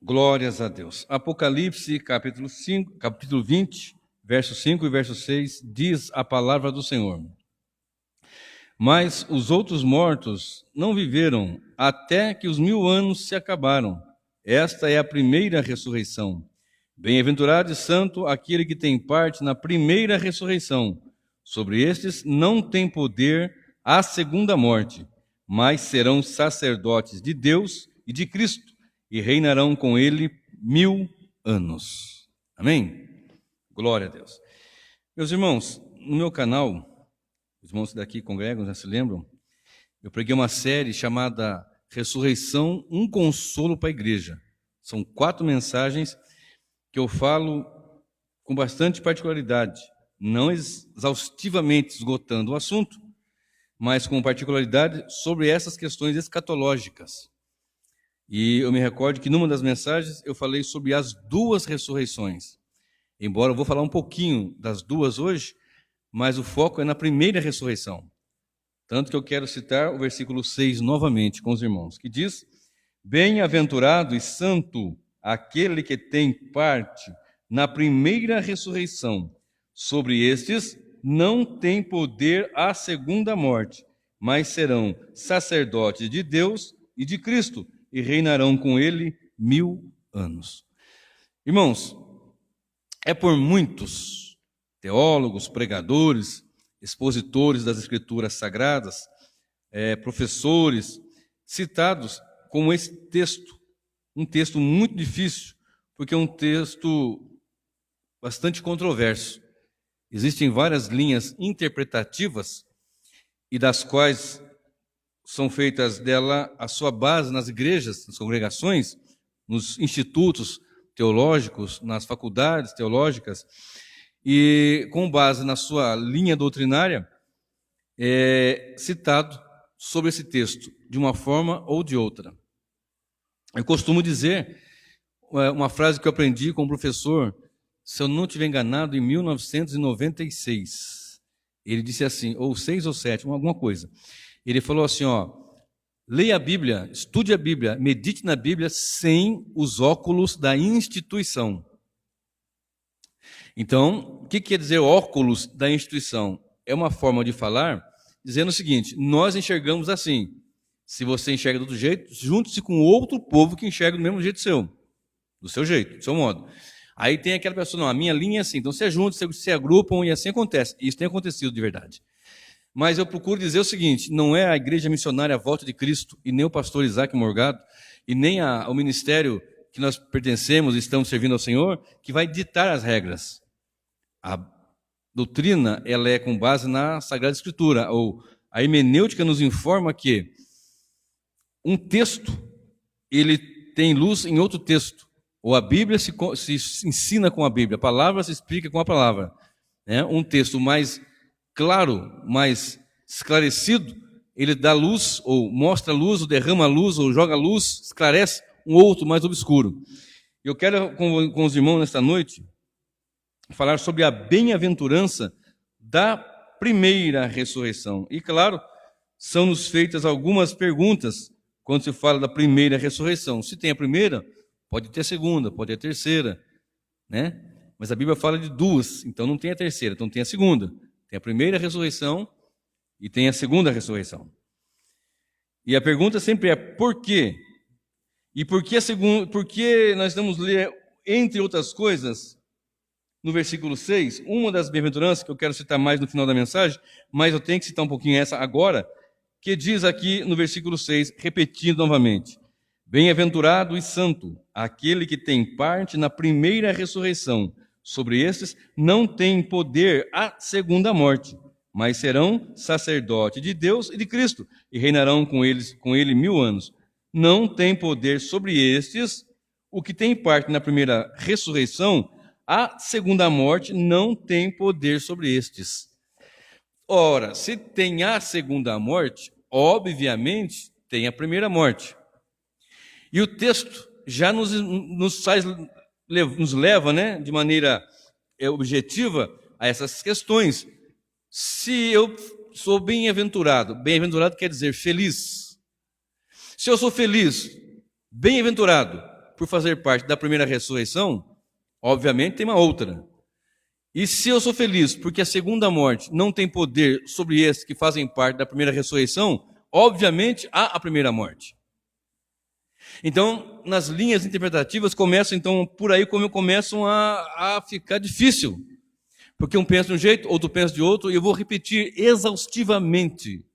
Glórias a Deus. Apocalipse, capítulo 20, verso 5 e verso 6, diz a palavra do Senhor. Mas os outros mortos não viveram até que os 1000 anos se acabaram. Esta é a primeira ressurreição. Bem-aventurado e santo aquele que tem parte na primeira ressurreição. Sobre estes não tem poder a segunda morte, mas serão sacerdotes de Deus e de Cristo, e reinarão com ele 1000 anos. Amém? Glória a Deus. Meus irmãos, no meu canal, os irmãos daqui congregam, já se lembram? Eu preguei uma série chamada Ressurreição, um consolo para a igreja. São 4 mensagens que eu falo com bastante particularidade, não exaustivamente esgotando o assunto, mas com particularidade sobre essas questões escatológicas. E eu me recordo que numa das mensagens eu falei sobre as 2 ressurreições. Embora eu vou falar um pouquinho das 2 hoje, mas o foco é na primeira ressurreição. Tanto que eu quero citar o versículo 6 novamente com os irmãos, que diz: Bem-aventurado e santo aquele que tem parte na primeira ressurreição. Sobre estes não tem poder a segunda morte, mas serão sacerdotes de Deus e de Cristo, e reinarão com ele 1000 anos. Irmãos, é por muitos teólogos, pregadores, expositores das Escrituras Sagradas, professores, citados como esse texto, um texto muito difícil, porque é um texto bastante controverso. Existem várias linhas interpretativas e das quais são feitas dela a sua base nas igrejas, nas congregações, nos institutos teológicos, nas faculdades teológicas, e com base na sua linha doutrinária, é citado sobre esse texto, de uma forma ou de outra. Eu costumo dizer uma frase que eu aprendi com um professor, se eu não estiver enganado, em 1996. Ele disse assim, ou 6 ou 7, alguma coisa. Ele falou assim, leia a Bíblia, estude a Bíblia, medite na Bíblia sem os óculos da instituição. Então, o que quer dizer óculos da instituição? É uma forma de falar dizendo o seguinte: nós enxergamos assim. Se você enxerga do outro jeito, junte-se com outro povo que enxerga do mesmo jeito seu, do seu jeito, do seu modo. Aí tem aquela pessoa, não, a minha linha é assim, então você junta, se agrupam e assim acontece. Isso tem acontecido de verdade. Mas eu procuro dizer o seguinte: não é a Igreja Missionária à Volta de Cristo, e nem o pastor Isaac Morgado, e nem o ministério que nós pertencemos e estamos servindo ao Senhor, que vai ditar as regras. A doutrina, ela é com base na Sagrada Escritura, ou a hermenêutica nos informa que um texto, ele tem luz em outro texto, ou a Bíblia se ensina com a Bíblia, a palavra se explica com a palavra. Um texto mais claro, mais esclarecido, ele dá luz, ou mostra luz, ou derrama luz, ou joga luz, esclarece um outro mais obscuro. Eu quero, com os irmãos nesta noite, falar sobre a bem-aventurança da primeira ressurreição. E claro, são-nos feitas algumas perguntas quando se fala da primeira ressurreição. Se tem a primeira, pode ter a segunda, pode ter a terceira, né? Mas a Bíblia fala de 2, então não tem a terceira, então tem a segunda. Tem a primeira ressurreição e tem a segunda ressurreição. E a pergunta sempre é por quê? E por que nós vamos ler, entre outras coisas, no versículo 6, uma das bem-aventuranças que eu quero citar mais no final da mensagem, mas eu tenho que citar um pouquinho essa agora, que diz aqui no versículo 6, repetindo novamente: Bem-aventurado e santo aquele que tem parte na primeira ressurreição. Sobre estes não tem poder a segunda morte, mas serão sacerdotes de Deus e de Cristo, e reinarão com ele 1000 anos. Não tem poder sobre estes o que tem parte na primeira ressurreição, a segunda morte não tem poder sobre estes. Ora, se tem a segunda morte, obviamente tem a primeira morte. E o texto já nos leva, né, de maneira objetiva a essas questões. Se eu sou bem-aventurado, bem-aventurado quer dizer feliz. Se eu sou feliz, bem-aventurado, por fazer parte da primeira ressurreição, obviamente tem uma outra. E se eu sou feliz porque a segunda morte não tem poder sobre esses que fazem parte da primeira ressurreição, obviamente há a primeira morte. Então, nas linhas interpretativas, por aí começam a ficar difícil. Porque um pensa de um jeito, outro pensa de outro, e eu vou repetir exaustivamente.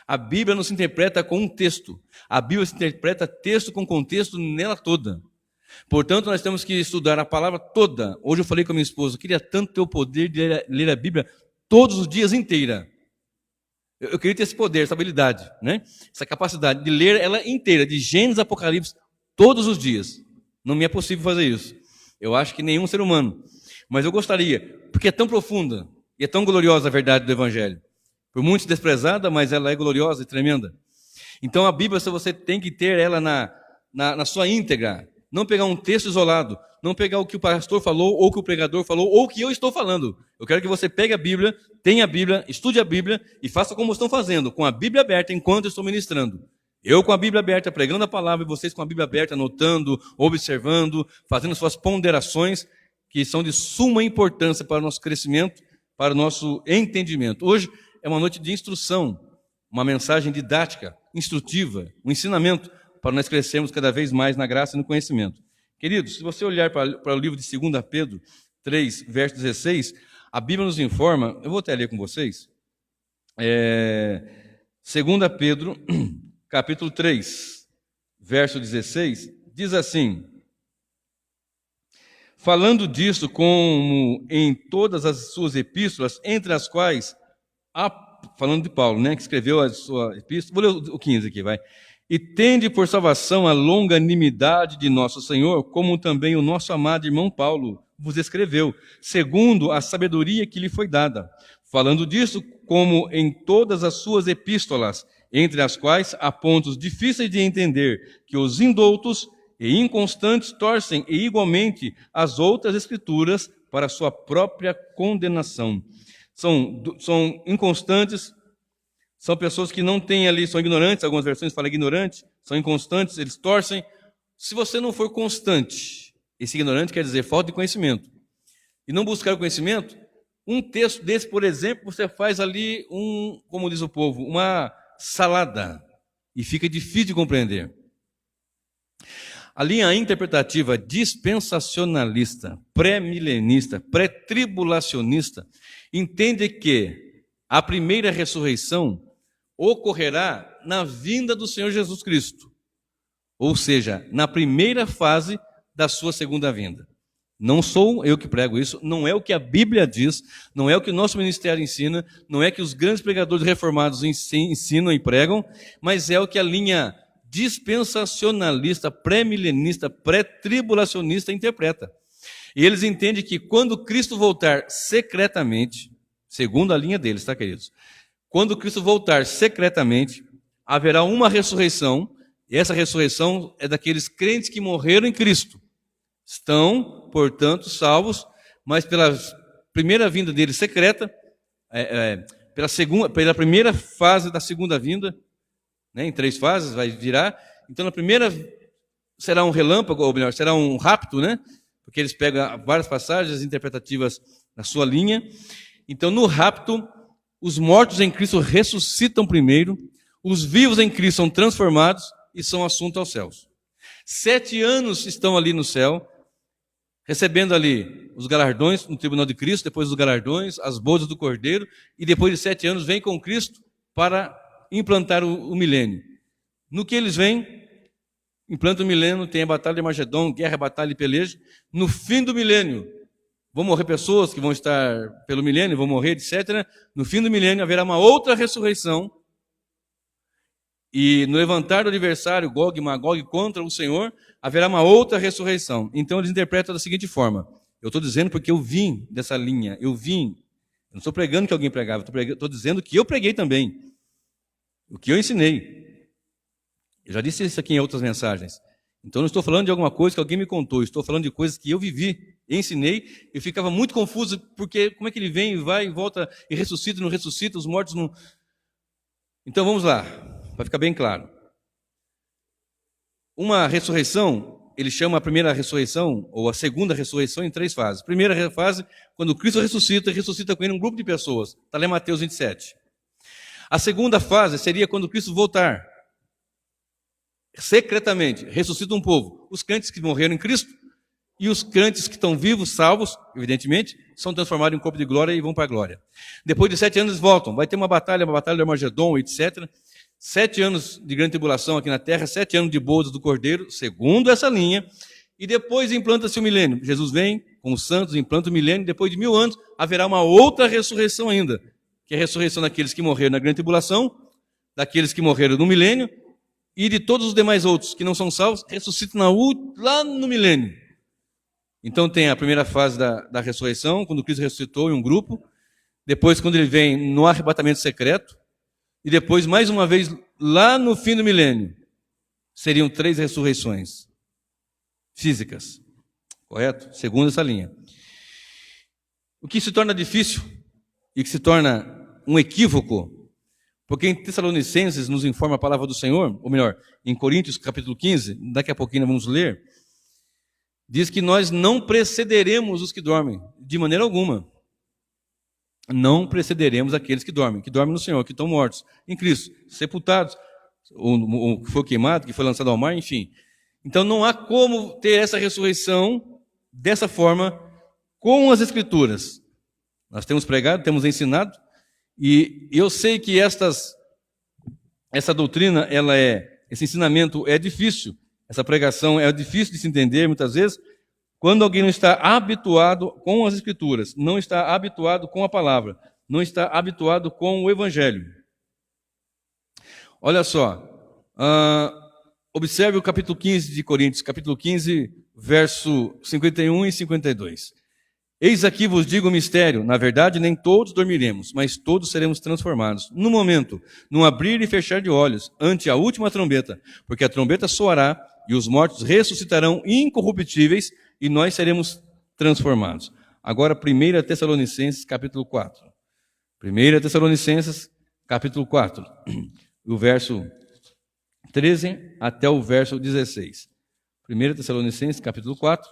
A Bíblia não se interpreta com um texto. A Bíblia se interpreta texto com contexto nela toda. Portanto, nós temos que estudar a palavra toda. Hoje eu falei com a minha esposa, eu queria tanto ter o poder de ler a Bíblia todos os dias inteira. Eu queria ter esse poder, essa habilidade, né? Essa capacidade de ler ela inteira, de Gênesis a Apocalipse, todos os dias. Não me é possível fazer isso. Eu acho que nenhum ser humano. Mas eu gostaria, porque é tão profunda e é tão gloriosa a verdade do Evangelho. Por muitos desprezada, mas ela é gloriosa e tremenda. Então a Bíblia, você tem que ter ela na sua íntegra. Não pegar um texto isolado, não pegar o que o pastor falou, ou o que o pregador falou, ou o que eu estou falando. Eu quero que você pegue a Bíblia, tenha a Bíblia, estude a Bíblia e faça como estão fazendo, com a Bíblia aberta enquanto eu estou ministrando. Eu com a Bíblia aberta, pregando a palavra, e vocês com a Bíblia aberta, anotando, observando, fazendo suas ponderações, que são de suma importância para o nosso crescimento, para o nosso entendimento. Hoje é uma noite de instrução, uma mensagem didática, instrutiva, um ensinamento, para nós crescermos cada vez mais na graça e no conhecimento. Queridos, se você olhar para o livro de 2 Pedro 3, verso 16, a Bíblia nos informa, eu vou até ler com vocês, 2 Pedro, capítulo 3, verso 16, diz assim: falando disso como em todas as suas epístolas, entre as quais, falando de Paulo, né, que escreveu a sua epístola, vou ler o 15 aqui, vai. E tende por salvação a longanimidade de nosso Senhor, como também o nosso amado irmão Paulo vos escreveu, segundo a sabedoria que lhe foi dada. Falando disso, como em todas as suas epístolas, entre as quais há pontos difíceis de entender, que os indoutos e inconstantes torcem e igualmente as outras escrituras para a sua própria condenação. São inconstantes, são pessoas que não têm ali, são ignorantes, algumas versões falam ignorantes, são inconstantes, eles torcem. Se você não for constante, esse ignorante quer dizer falta de conhecimento, e não buscar o conhecimento, um texto desse, por exemplo, você faz ali como diz o povo, uma salada, e fica difícil de compreender. A linha interpretativa dispensacionalista, pré-milenista, pré-tribulacionista, entende que a primeira ressurreição ocorrerá na vinda do Senhor Jesus Cristo, ou seja, na primeira fase da sua segunda vinda. Não sou eu que prego isso, não é o que a Bíblia diz, não é o que o nosso ministério ensina, não é que os grandes pregadores reformados ensinam e pregam, mas é o que a linha dispensacionalista, pré-milenista, pré-tribulacionista interpreta. E eles entendem que quando Cristo voltar secretamente, segundo a linha deles, tá, queridos? Quando Cristo voltar secretamente, haverá uma ressurreição, e essa ressurreição é daqueles crentes que morreram em Cristo. Estão, portanto, salvos, mas pela primeira vinda dele secreta, pela primeira fase da segunda vinda, né, em 3 fases, vai virar. Então, na primeira será um relâmpago, ou melhor, será um rapto, né? Porque eles pegam várias passagens interpretativas na sua linha. Então, no rapto, os mortos em Cristo ressuscitam primeiro, os vivos em Cristo são transformados e são assuntos aos céus. 7 anos estão ali no céu, recebendo ali os galardões no tribunal de Cristo, depois os galardões, as bodas do Cordeiro, e depois de 7 anos vêm com Cristo para implantar o milênio. No que eles vêm, implanta o milênio, tem a batalha de Armagedon, guerra, batalha e peleja. No fim do milênio, vão morrer pessoas que vão estar pelo milênio, vão morrer, etc. No fim do milênio haverá uma outra ressurreição. E no levantar do adversário, Gog e Magog, contra o Senhor, haverá uma outra ressurreição. Então eles interpretam da seguinte forma. Eu estou dizendo porque eu vim dessa linha, eu não estou pregando que alguém pregava, estou dizendo que eu preguei também. O que eu ensinei. Eu já disse isso aqui em outras mensagens. Então não estou falando de alguma coisa que alguém me contou, estou falando de coisas que eu vivi, ensinei. Eu ficava muito confuso, porque como é que ele vem, vai e volta, e ressuscita, não ressuscita, os mortos não... Então vamos lá, para ficar bem claro. Uma ressurreição ele chama a primeira ressurreição, ou a segunda ressurreição, em 3 fases. Primeira fase, quando Cristo ressuscita com ele um grupo de pessoas. Está lá em Mateus 27. A segunda fase seria quando Cristo voltar. Secretamente, ressuscita um povo. Os crentes que morreram em Cristo e os crentes que estão vivos, salvos, evidentemente, são transformados em corpo de glória e vão para a glória. Depois de 7 anos eles voltam. Vai ter uma batalha do Armagedon, etc. 7 anos de grande tribulação aqui na terra, 7 anos de bodas do Cordeiro, segundo essa linha, e depois implanta-se o milênio. Jesus vem com os santos, implanta o milênio, depois de 1000 anos haverá uma outra ressurreição ainda, que é a ressurreição daqueles que morreram na grande tribulação, daqueles que morreram no milênio, e de todos os demais outros que não são salvos, ressuscitam lá no milênio. Então tem a primeira fase da ressurreição, quando Cristo ressuscitou em um grupo, depois quando ele vem no arrebatamento secreto, e depois, mais uma vez, lá no fim do milênio, seriam 3 ressurreições físicas. Correto? Segundo essa linha. O que se torna difícil e que se torna um equívoco, porque em Tessalonicenses nos informa a palavra do Senhor, ou melhor, em Coríntios capítulo 15, daqui a pouquinho nós vamos ler, diz que nós não precederemos os que dormem, de maneira alguma. Não precederemos aqueles que dormem no Senhor, que estão mortos em Cristo, sepultados, ou que foi queimado, que foi lançado ao mar, enfim. Então não há como ter essa ressurreição dessa forma com as Escrituras. Nós temos pregado, temos ensinado, e eu sei que essa doutrina, esse ensinamento é difícil, essa pregação é difícil de se entender muitas vezes, quando alguém não está habituado com as Escrituras, não está habituado com a palavra, não está habituado com o Evangelho. Olha só, observe o capítulo 15 de Coríntios, capítulo 15, verso 51 e 52. Eis aqui vos digo o mistério, na verdade nem todos dormiremos, mas todos seremos transformados. No momento, num abrir e fechar de olhos, ante a última trombeta, porque a trombeta soará e os mortos ressuscitarão incorruptíveis e nós seremos transformados. Agora, 1 Tessalonicenses, capítulo 4. 1 Tessalonicenses, capítulo 4, o verso 13 até o verso 16. 1 Tessalonicenses, capítulo 4,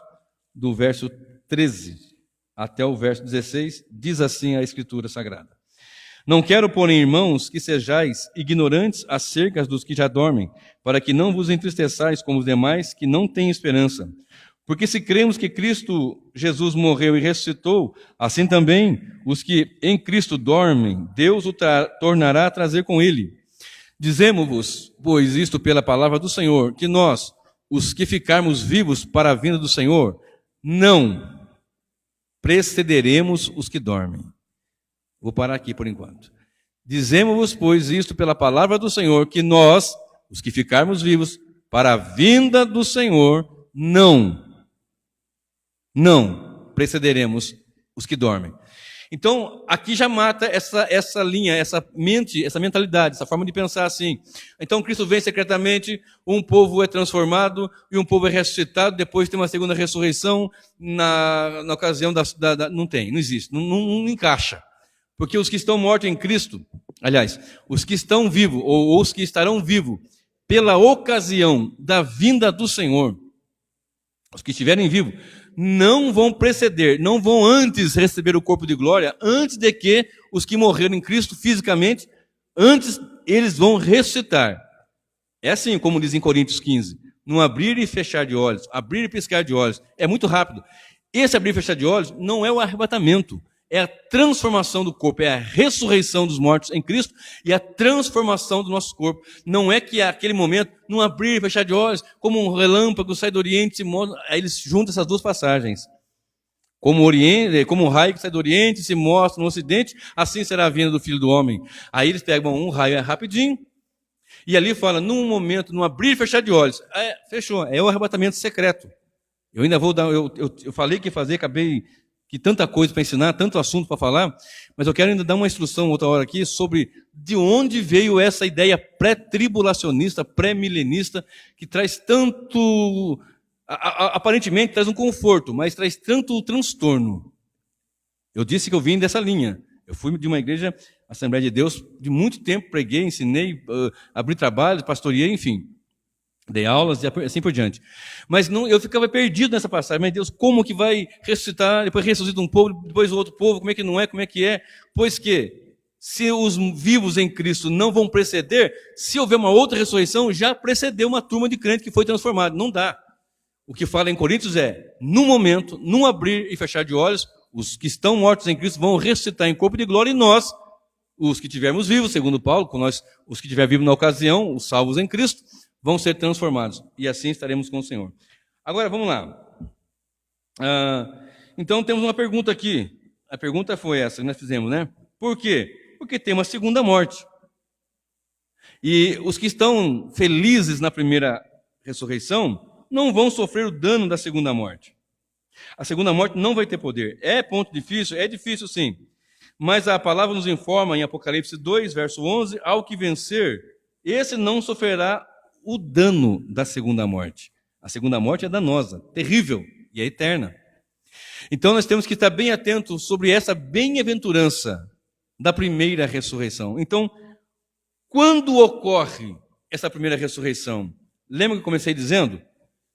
do verso 13 até o verso 16, diz assim a Escritura Sagrada. Não quero, porém, irmãos, que sejais ignorantes acerca dos que já dormem, para que não vos entristeçais como os demais que não têm esperança. Porque se cremos que Cristo Jesus morreu e ressuscitou, assim também os que em Cristo dormem, Deus o tornará a trazer com ele. Dizemos-vos, pois isto pela palavra do Senhor, que nós, os que ficarmos vivos para a vinda do Senhor, não precederemos os que dormem. Vou parar aqui por enquanto. Dizemos-vos, pois isto pela palavra do Senhor, que nós, os que ficarmos vivos para a vinda do Senhor, não precederemos os que dormem. Então, aqui já mata essa linha, essa mentalidade, essa forma de pensar assim. Então, Cristo vem secretamente, um povo é transformado e um povo é ressuscitado, depois tem uma segunda ressurreição na ocasião não existe, não encaixa. Porque os que estão mortos em Cristo, aliás, os que estão vivos, ou os que estarão vivos, pela ocasião da vinda do Senhor, os que estiverem vivos, não vão preceder, não vão antes receber o corpo de glória, antes de que os que morreram em Cristo fisicamente, antes eles vão ressuscitar. É assim como diz em Coríntios 15, num abrir e fechar de olhos, abrir e piscar de olhos, é muito rápido. Esse abrir e fechar de olhos não é o arrebatamento, é a transformação do corpo, é a ressurreição dos mortos em Cristo e a transformação do nosso corpo. Não é que aquele momento, num abrir e fechar de olhos, como um relâmpago sai do Oriente, aí eles juntam essas duas passagens. Como um raio que sai do Oriente e se mostra no Ocidente, assim será a vinda do Filho do Homem. Aí eles pegam um raio rapidinho, e ali fala, num momento, num abrir e fechar de olhos. Fechou, é o arrebatamento secreto. Eu ainda vou dar, eu falei que ia fazer, acabei que tanta coisa para ensinar, tanto assunto para falar, mas eu quero ainda dar uma instrução outra hora aqui sobre de onde veio essa ideia pré-tribulacionista, pré-milenista, que traz tanto, aparentemente traz um conforto, mas traz tanto transtorno. Eu disse que eu vim dessa linha. Eu fui de uma igreja, Assembleia de Deus, de muito tempo, preguei, ensinei, abri trabalhos, pastoreei, enfim. dei aulas e assim por diante. Mas não, eu ficava perdido nessa passagem. Mas Deus, como que vai ressuscitar? Depois ressuscita um povo, depois o outro povo. Como é que não é? Como é que é? Pois que, se os vivos em Cristo não vão preceder, se houver uma outra ressurreição, já precedeu uma turma de crente que foi transformada. Não dá. O que fala em Coríntios é, num momento, num abrir e fechar de olhos, os que estão mortos em Cristo vão ressuscitar em corpo de glória, e nós, os que tivermos vivos, segundo Paulo, com nós, os que tiver vivos na ocasião, os salvos em Cristo, vão ser transformados, e assim estaremos com o Senhor. Agora, vamos lá. Então, temos uma pergunta aqui. A pergunta foi essa que nós fizemos, né? Por quê? Porque tem uma segunda morte. E os que estão felizes na primeira ressurreição não vão sofrer o dano da segunda morte. A segunda morte não vai ter poder. É ponto difícil? É difícil sim. Mas a palavra nos informa em Apocalipse 2, verso 11, ao que vencer, esse não sofrerá o dano da segunda morte. A segunda morte é danosa, terrível e é eterna. Então nós temos que estar bem atentos sobre essa bem-aventurança da primeira ressurreição. Então, quando ocorre essa primeira ressurreição? Lembra que eu comecei dizendo?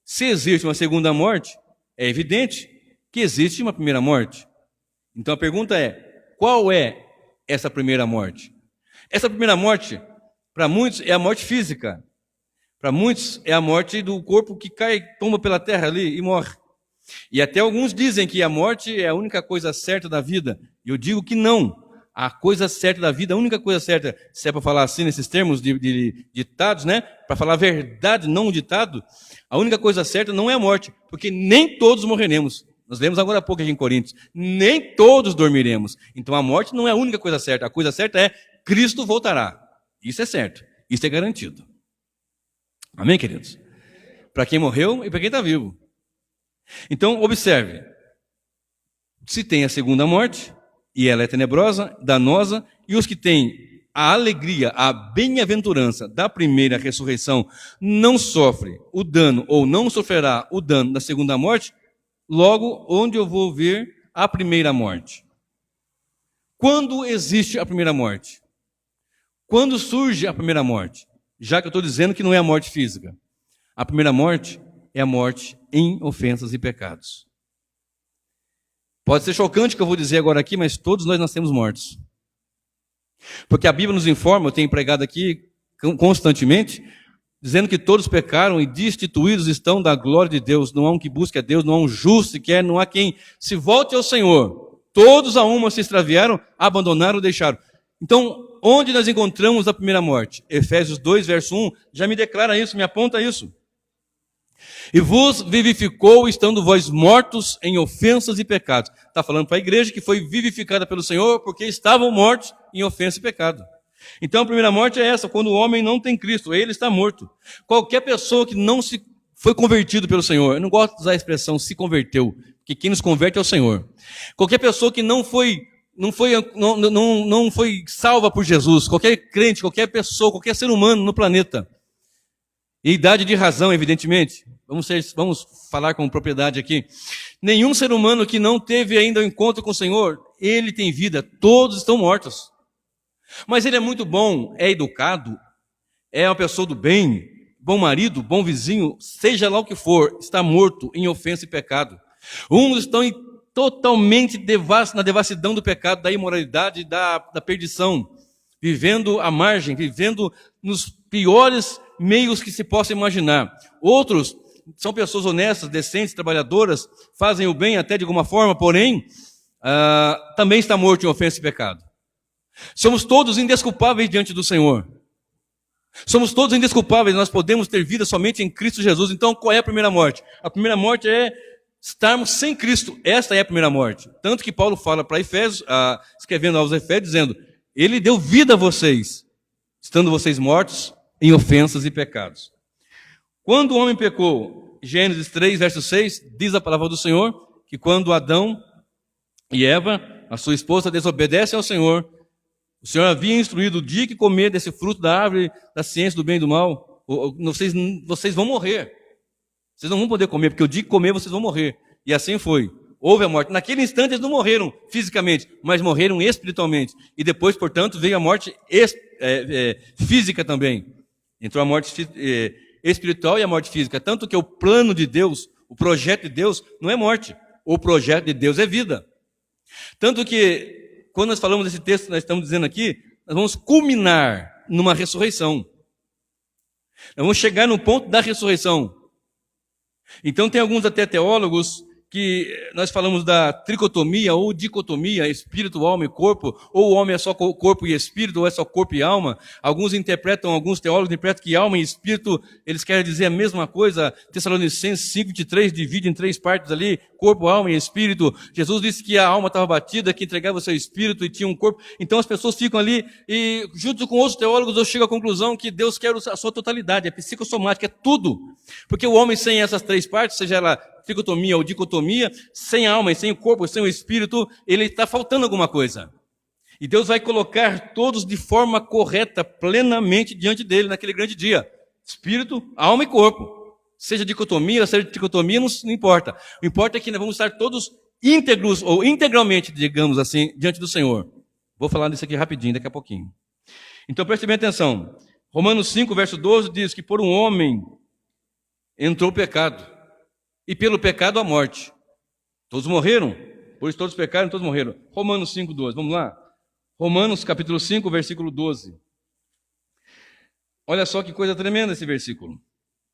Se existe uma segunda morte, é evidente que existe uma primeira morte. Então a pergunta é, qual é essa primeira morte? Essa primeira morte, para muitos, é a morte física. Para muitos, é a morte do corpo que cai, tomba pela terra ali e morre. E até alguns dizem que a morte é a única coisa certa da vida. E eu digo que não. A coisa certa da vida, a única coisa certa, se é para falar assim nesses termos de ditados, né? Para falar a verdade, não o ditado, a única coisa certa não é a morte, porque nem todos morreremos. Nós lemos agora há pouco aqui em Coríntios, nem todos dormiremos. Então a morte não é a única coisa certa, a coisa certa é Cristo voltará. Isso é certo, isso é garantido. Amém, queridos? Para quem morreu e para quem está vivo. Então, observe, se tem a segunda morte, e ela é tenebrosa, danosa, e os que têm a alegria, a bem-aventurança da primeira ressurreição não sofre o dano, ou não sofrerá o dano da segunda morte, logo, onde eu vou ver a primeira morte? Quando existe a primeira morte? Quando surge a primeira morte? Já que eu estou dizendo que não é a morte física. A primeira morte é a morte em ofensas e pecados. Pode ser chocante o que eu vou dizer agora aqui, mas todos nós nascemos mortos. Porque a Bíblia nos informa, eu tenho pregado aqui constantemente, dizendo que todos pecaram e destituídos estão da glória de Deus. Não há um que busque a Deus, não há um justo sequer, não há quem se volte ao Senhor. Todos a uma se extraviaram, abandonaram ou deixaram. Então, onde nós encontramos a primeira morte? Efésios 2, verso 1, já me declara isso, me aponta isso. E vos vivificou, estando vós mortos em ofensas e pecados. Está falando para a igreja que foi vivificada pelo Senhor porque estavam mortos em ofensa e pecado. Então a primeira morte é essa, quando o homem não tem Cristo, ele está morto. Qualquer pessoa que não se foi convertido pelo Senhor, eu não gosto de usar a expressão se converteu, porque quem nos converte é o Senhor. Qualquer pessoa que não foi salva por Jesus, qualquer crente, qualquer pessoa, qualquer ser humano no planeta, e idade de razão, evidentemente, vamos falar com propriedade aqui, nenhum ser humano que não teve ainda o encontro com o Senhor, ele tem vida, todos estão mortos. Mas ele é muito bom, é educado, é uma pessoa do bem, bom marido, bom vizinho, seja lá o que for, está morto em ofensa e pecado. Uns estão totalmente na devassidão do pecado, da imoralidade, da perdição, vivendo à margem, vivendo nos piores meios que se possa imaginar. Outros são pessoas honestas, decentes, trabalhadoras, fazem o bem até de alguma forma, porém, também está morto em ofensa e pecado. Somos todos indesculpáveis diante do Senhor. Somos todos indesculpáveis, nós podemos ter vida somente em Cristo Jesus. Então, qual é a primeira morte? A primeira morte é estarmos sem Cristo. Esta é a primeira morte. Tanto que Paulo fala para Efésios, escrevendo aos Efésios, dizendo, Ele deu vida a vocês, estando vocês mortos em ofensas e pecados. Quando o homem pecou, Gênesis 3, verso 6, diz a palavra do Senhor, que quando Adão e Eva, a sua esposa, desobedecem ao Senhor, o Senhor havia instruído o dia que comer desse fruto da árvore da ciência do bem e do mal, vocês vão morrer. Vocês não vão poder comer, porque o dia que comer vocês vão morrer. E assim foi. Houve a morte. Naquele instante eles não morreram fisicamente, mas morreram espiritualmente. E depois, portanto, veio a morte física também. Entrou a morte espiritual e a morte física. Tanto que o plano de Deus, o projeto de Deus, não é morte. O projeto de Deus é vida. Tanto que, quando nós falamos desse texto que nós estamos dizendo aqui, nós vamos culminar numa ressurreição. Nós vamos chegar no ponto da ressurreição. Então tem alguns até teólogos que nós falamos da tricotomia ou dicotomia, espírito, alma e corpo, ou o homem é só corpo e espírito, ou é só corpo e alma. Alguns teólogos interpretam que alma e espírito, eles querem dizer a mesma coisa. Tessalonicenses 5:23 divide em 3 partes ali, corpo, alma e espírito. Jesus disse que a alma estava batida, que entregava o seu espírito e tinha um corpo. Então as pessoas ficam ali e, junto com outros teólogos, eu chego à conclusão que Deus quer a sua totalidade, é psicossomática, é tudo. Porque o homem sem essas 3 partes, seja ela tricotomia ou dicotomia, sem a alma e sem o corpo, sem o espírito, ele está faltando alguma coisa. E Deus vai colocar todos de forma correta, plenamente diante dele naquele grande dia. Espírito, alma e corpo. Seja dicotomia, seja tricotomia, não importa. O importa é que nós vamos estar todos íntegros, ou integralmente, digamos assim, diante do Senhor. Vou falar disso aqui rapidinho, daqui a pouquinho. Então preste bem atenção. Romanos 5, verso 12 diz que por um homem entrou o pecado. E pelo pecado a morte. Todos morreram, por isso todos pecaram, todos morreram. Romanos 5, 12, vamos lá? Romanos capítulo 5, versículo 12. Olha só que coisa tremenda esse versículo.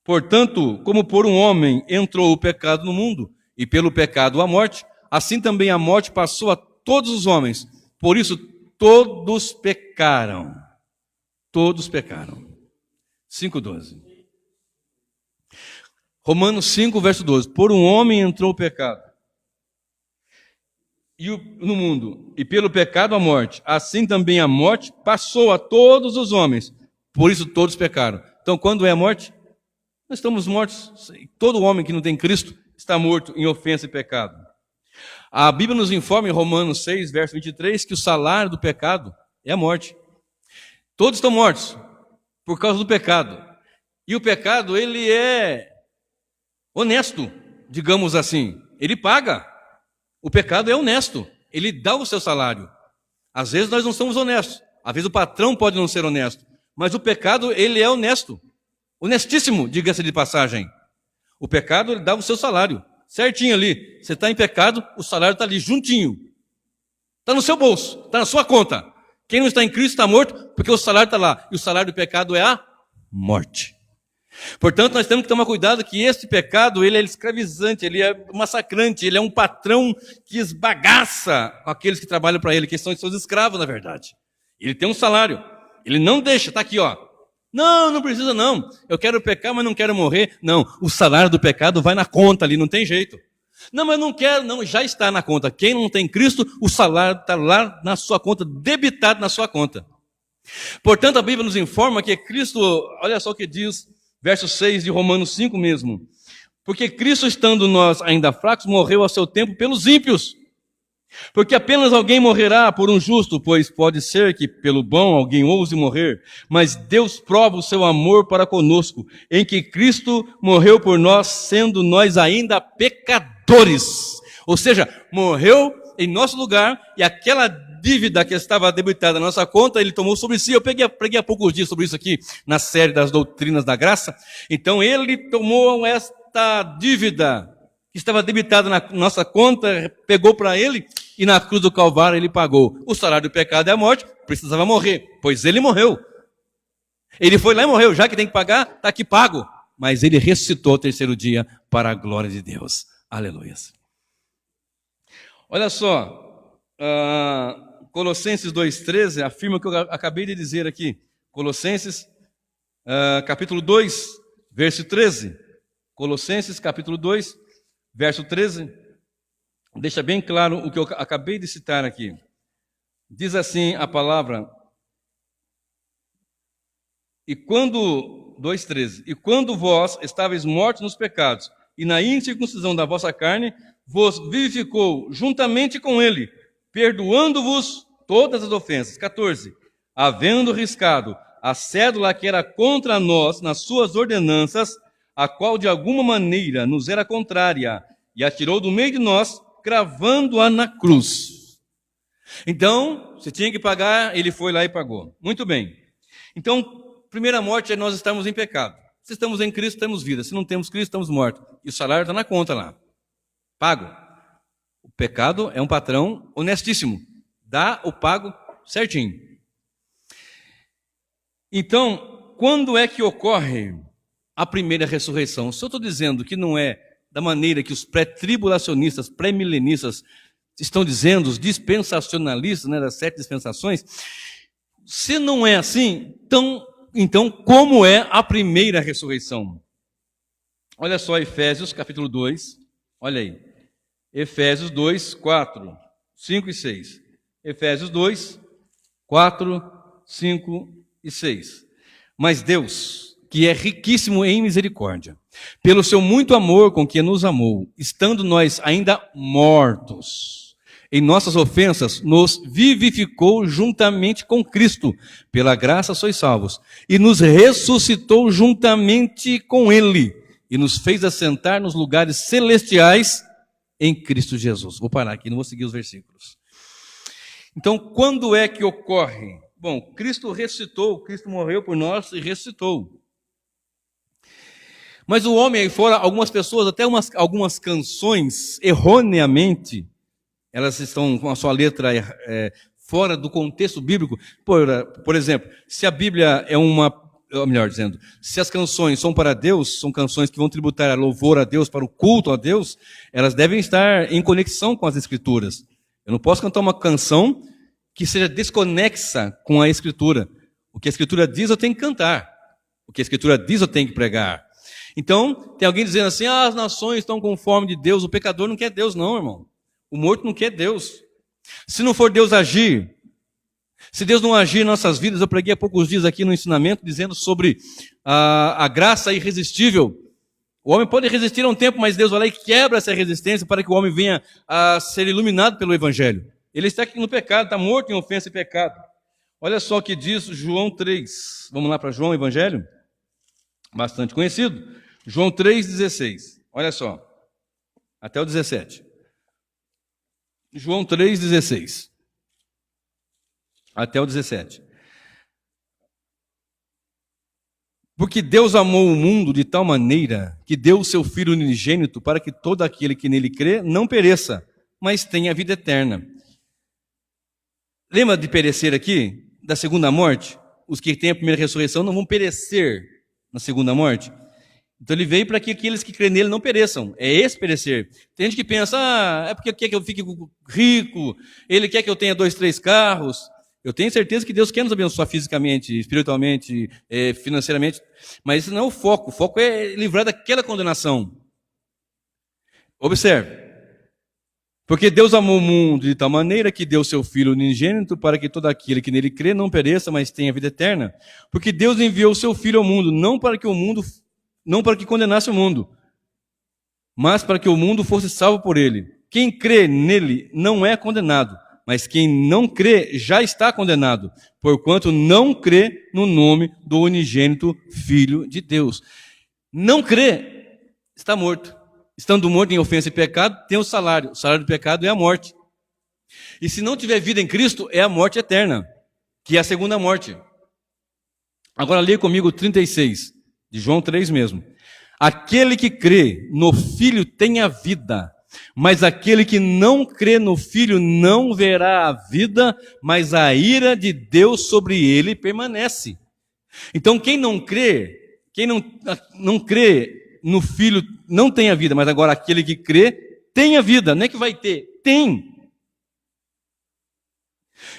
Portanto, como por um homem entrou o pecado no mundo, e pelo pecado a morte, assim também a morte passou a todos os homens. Por isso todos pecaram. Todos pecaram. 5:12. Romanos 5, verso 12. Por um homem entrou o pecado no mundo, e pelo pecado a morte. Assim também a morte passou a todos os homens. Por isso todos pecaram. Então, quando é a morte? Nós estamos mortos. Todo homem que não tem Cristo está morto em ofensa e pecado. A Bíblia nos informa em Romanos 6, verso 23, que o salário do pecado é a morte. Todos estão mortos por causa do pecado. E o pecado, ele é honesto, digamos assim. Ele paga. O pecado é honesto. Ele dá o seu salário. Às vezes nós não somos honestos. Às vezes o patrão pode não ser honesto. Mas o pecado, ele é honesto. Honestíssimo, diga-se de passagem. O pecado, ele dá o seu salário. Certinho ali. Você está em pecado, o salário está ali juntinho. Está no seu bolso, está na sua conta. Quem não está em Cristo está morto, porque o salário está lá. E o salário do pecado é a morte. Portanto, nós temos que tomar cuidado que este pecado, ele é escravizante, ele é massacrante, ele é um patrão que esbagaça aqueles que trabalham para ele, que são seus escravos, na verdade. Ele tem um salário, ele não deixa, está aqui, ó. Não, não precisa não, eu quero pecar, mas não quero morrer. Não, o salário do pecado vai na conta ali, não tem jeito. Não, mas não quero, não, já está na conta. Quem não tem Cristo, o salário está lá na sua conta, debitado na sua conta. Portanto, a Bíblia nos informa que Cristo, olha só o que diz, verso 6 de Romanos 5 mesmo. Porque Cristo, estando nós ainda fracos, morreu a seu tempo pelos ímpios. Porque apenas alguém morrerá por um justo, pois pode ser que pelo bom alguém ouse morrer. Mas Deus prova o seu amor para conosco, em que Cristo morreu por nós, sendo nós ainda pecadores. Ou seja, morreu em nosso lugar, e aquela dívida que estava debitada na nossa conta, ele tomou sobre si. Eu preguei há poucos dias sobre isso aqui, na série das doutrinas da graça. Então ele tomou esta dívida que estava debitada na nossa conta, pegou para ele, e na cruz do Calvário ele pagou. O salário do pecado é a morte, precisava morrer, pois ele morreu. Ele foi lá e morreu, já que tem que pagar, está aqui pago. Mas ele ressuscitou ao terceiro dia para a glória de Deus. Aleluia. Olha só, Colossenses 2,13 afirma o que eu acabei de dizer aqui. Colossenses, capítulo 2, verso 13. Colossenses, capítulo 2, verso 13. Deixa bem claro o que eu acabei de citar aqui. Diz assim a palavra: 2,13. E quando vós estáveis mortos nos pecados, e na incircuncisão da vossa carne, vos vivificou juntamente com ele, perdoando-vos todas as ofensas. 14. Havendo riscado a cédula que era contra nós nas suas ordenanças, a qual de alguma maneira nos era contrária, e a tirou do meio de nós, cravando-a na cruz. Então, você tinha que pagar, ele foi lá e pagou. Muito bem. Então, primeira morte é nós estamos em pecado. Se estamos em Cristo, temos vida. Se não temos Cristo, estamos mortos. E o salário está na conta lá. Pago. O pecado é um patrão honestíssimo. Dá o pago certinho. Então, quando é que ocorre a primeira ressurreição? Se eu estou dizendo que não é da maneira que os pré-tribulacionistas, pré-milenistas estão dizendo, os dispensacionalistas, né, das 7 dispensações, se não é assim, então como é a primeira ressurreição? Olha só Efésios capítulo 2, olha aí. Efésios 2, 4, 5 e 6. Efésios 2, 4, 5 e 6. Mas Deus, que é riquíssimo em misericórdia, pelo seu muito amor com que nos amou, estando nós ainda mortos em nossas ofensas, nos vivificou juntamente com Cristo. Pela graça sois salvos. E nos ressuscitou juntamente com Ele. E nos fez assentar nos lugares celestiais em Cristo Jesus. Vou parar aqui, não vou seguir os versículos. Então, quando é que ocorre? Bom, Cristo ressuscitou, Cristo morreu por nós e ressuscitou. Mas o homem aí fora, algumas pessoas, até algumas canções, erroneamente, elas estão com a sua letra fora do contexto bíblico. Por exemplo, se a Bíblia é melhor dizendo, se as canções são para Deus, são canções que vão tributar a louvor a Deus, para o culto a Deus, elas devem estar em conexão com as Escrituras. Eu não posso cantar uma canção que seja desconexa com a Escritura. O que a Escritura diz, eu tenho que cantar. O que a Escritura diz, eu tenho que pregar. Então, tem alguém dizendo assim, as nações estão com fome de Deus, o pecador não quer Deus não, irmão. O morto não quer Deus. Se não for Deus agir, se Deus não agir em nossas vidas, eu preguei há poucos dias aqui no ensinamento, dizendo sobre a graça irresistível. O homem pode resistir a um tempo, mas Deus vai lá e quebra essa resistência para que o homem venha a ser iluminado pelo Evangelho. Ele está aqui no pecado, está morto em ofensa e pecado. Olha só o que diz João 3. Vamos lá para João, Evangelho? Bastante conhecido. João 3,16. Olha só. Até o 17. João 3,16. Até o 17. Porque Deus amou o mundo de tal maneira que deu o seu Filho unigênito para que todo aquele que nele crê não pereça, mas tenha vida eterna. Lembra de perecer aqui? Da segunda morte? Os que têm a primeira ressurreição não vão perecer na segunda morte. Então ele veio para que aqueles que creem nele não pereçam. É esse perecer. Tem gente que pensa, é porque quer que eu fique rico, ele quer que eu tenha 2, 3 carros. Eu tenho certeza que Deus quer nos abençoar fisicamente, espiritualmente, financeiramente, mas isso não é o foco. O foco é livrar daquela condenação. Observe. Porque Deus amou o mundo de tal maneira que deu seu Filho unigênito para que todo aquele que nele crê não pereça, mas tenha vida eterna. Porque Deus enviou o seu Filho ao mundo, não para que condenasse o mundo, mas para que o mundo fosse salvo por ele. Quem crê nele não é condenado, mas quem não crê já está condenado, porquanto não crê no nome do unigênito Filho de Deus. Não crê, está morto. Estando morto em ofensa e pecado, tem o salário. O salário do pecado é a morte. E se não tiver vida em Cristo, é a morte eterna, que é a segunda morte. Agora leia comigo o 36, de João 3 mesmo. Aquele que crê no Filho tem a vida, mas aquele que não crê no Filho não verá a vida, mas a ira de Deus sobre ele permanece. Então quem não crê no Filho não tem a vida, mas agora aquele que crê tem a vida. Não é que vai ter, tem.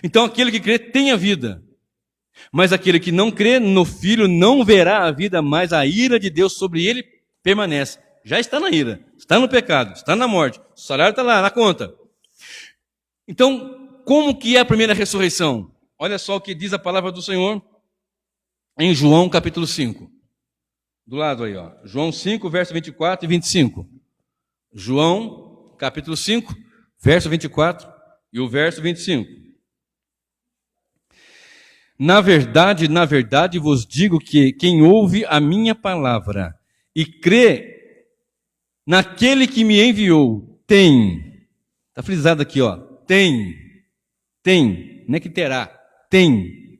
Então aquele que crê tem a vida. Mas aquele que não crê no Filho não verá a vida, mas a ira de Deus sobre ele permanece. Já está na ira, está no pecado, está na morte. O salário está lá na conta. Então, como que é a primeira ressurreição? Olha só o que diz a palavra do Senhor em João capítulo 5. Do lado aí, ó. João 5, verso 24 e 25. João, capítulo 5, verso 24 e o verso 25. Na verdade vos digo que quem ouve a minha palavra e crê naquele que me enviou, tem. Está frisado aqui, ó. Tem. Não é que terá. Tem.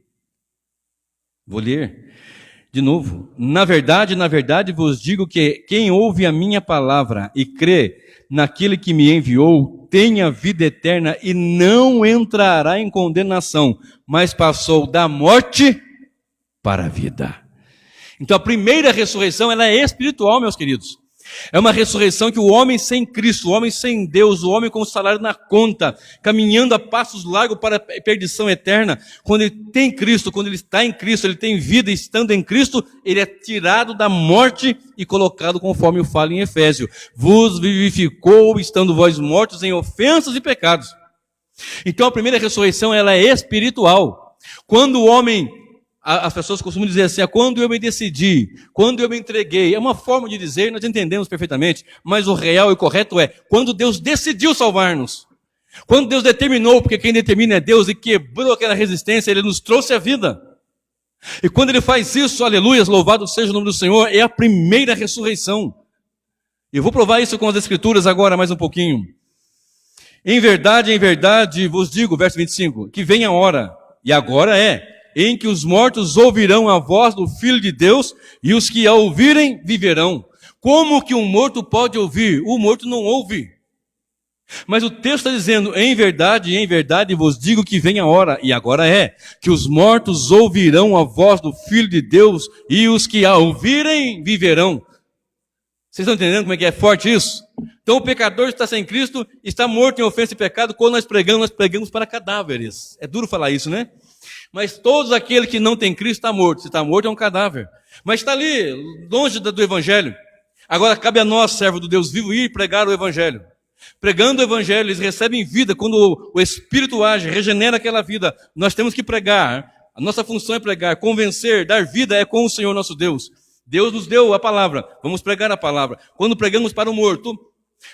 Vou ler. De novo, na verdade vos digo que quem ouve a minha palavra e crê naquele que me enviou, tem a vida eterna e não entrará em condenação, mas passou da morte para a vida. Então a primeira ressurreição, ela é espiritual, meus queridos. É uma ressurreição que o homem sem Cristo, o homem sem Deus, o homem com o salário na conta, caminhando a passos largos para a perdição eterna, quando ele tem Cristo, quando ele está em Cristo, ele tem vida, estando em Cristo, ele é tirado da morte e colocado conforme o fala em Efésios. Vos vivificou, estando vós mortos em ofensas e pecados. Então a primeira ressurreição, ela é espiritual. Quando o homem... As pessoas costumam dizer assim, quando eu me decidi, quando eu me entreguei, é uma forma de dizer, nós entendemos perfeitamente, mas o real e correto é, quando Deus decidiu salvar-nos, quando Deus determinou, porque quem determina é Deus, e quebrou aquela resistência, Ele nos trouxe a vida. E quando Ele faz isso, aleluia, louvado seja o nome do Senhor, é a primeira ressurreição. Eu vou provar isso com as Escrituras agora mais um pouquinho. Em verdade, vos digo, verso 25, que vem a hora, e agora é, em que os mortos ouvirão a voz do Filho de Deus, e os que a ouvirem viverão. Como que um morto pode ouvir? O morto não ouve. Mas o texto está dizendo, em verdade vos digo que vem a hora, e agora é, que os mortos ouvirão a voz do Filho de Deus, e os que a ouvirem viverão. Vocês estão entendendo como é que é forte isso? Então o pecador está sem Cristo, está morto em ofensa e pecado. Quando nós pregamos para cadáveres. É duro falar isso, né? Mas todos aqueles que não têm Cristo está morto. Se está morto é um cadáver. Mas está ali, longe do Evangelho. Agora cabe a nós, servo do Deus vivo, ir pregar o Evangelho. Pregando o Evangelho, eles recebem vida. Quando o Espírito age, regenera aquela vida. Nós temos que pregar. A nossa função é pregar, convencer, dar vida é com o Senhor nosso Deus. Deus nos deu a palavra. Vamos pregar a palavra. Quando pregamos para o morto,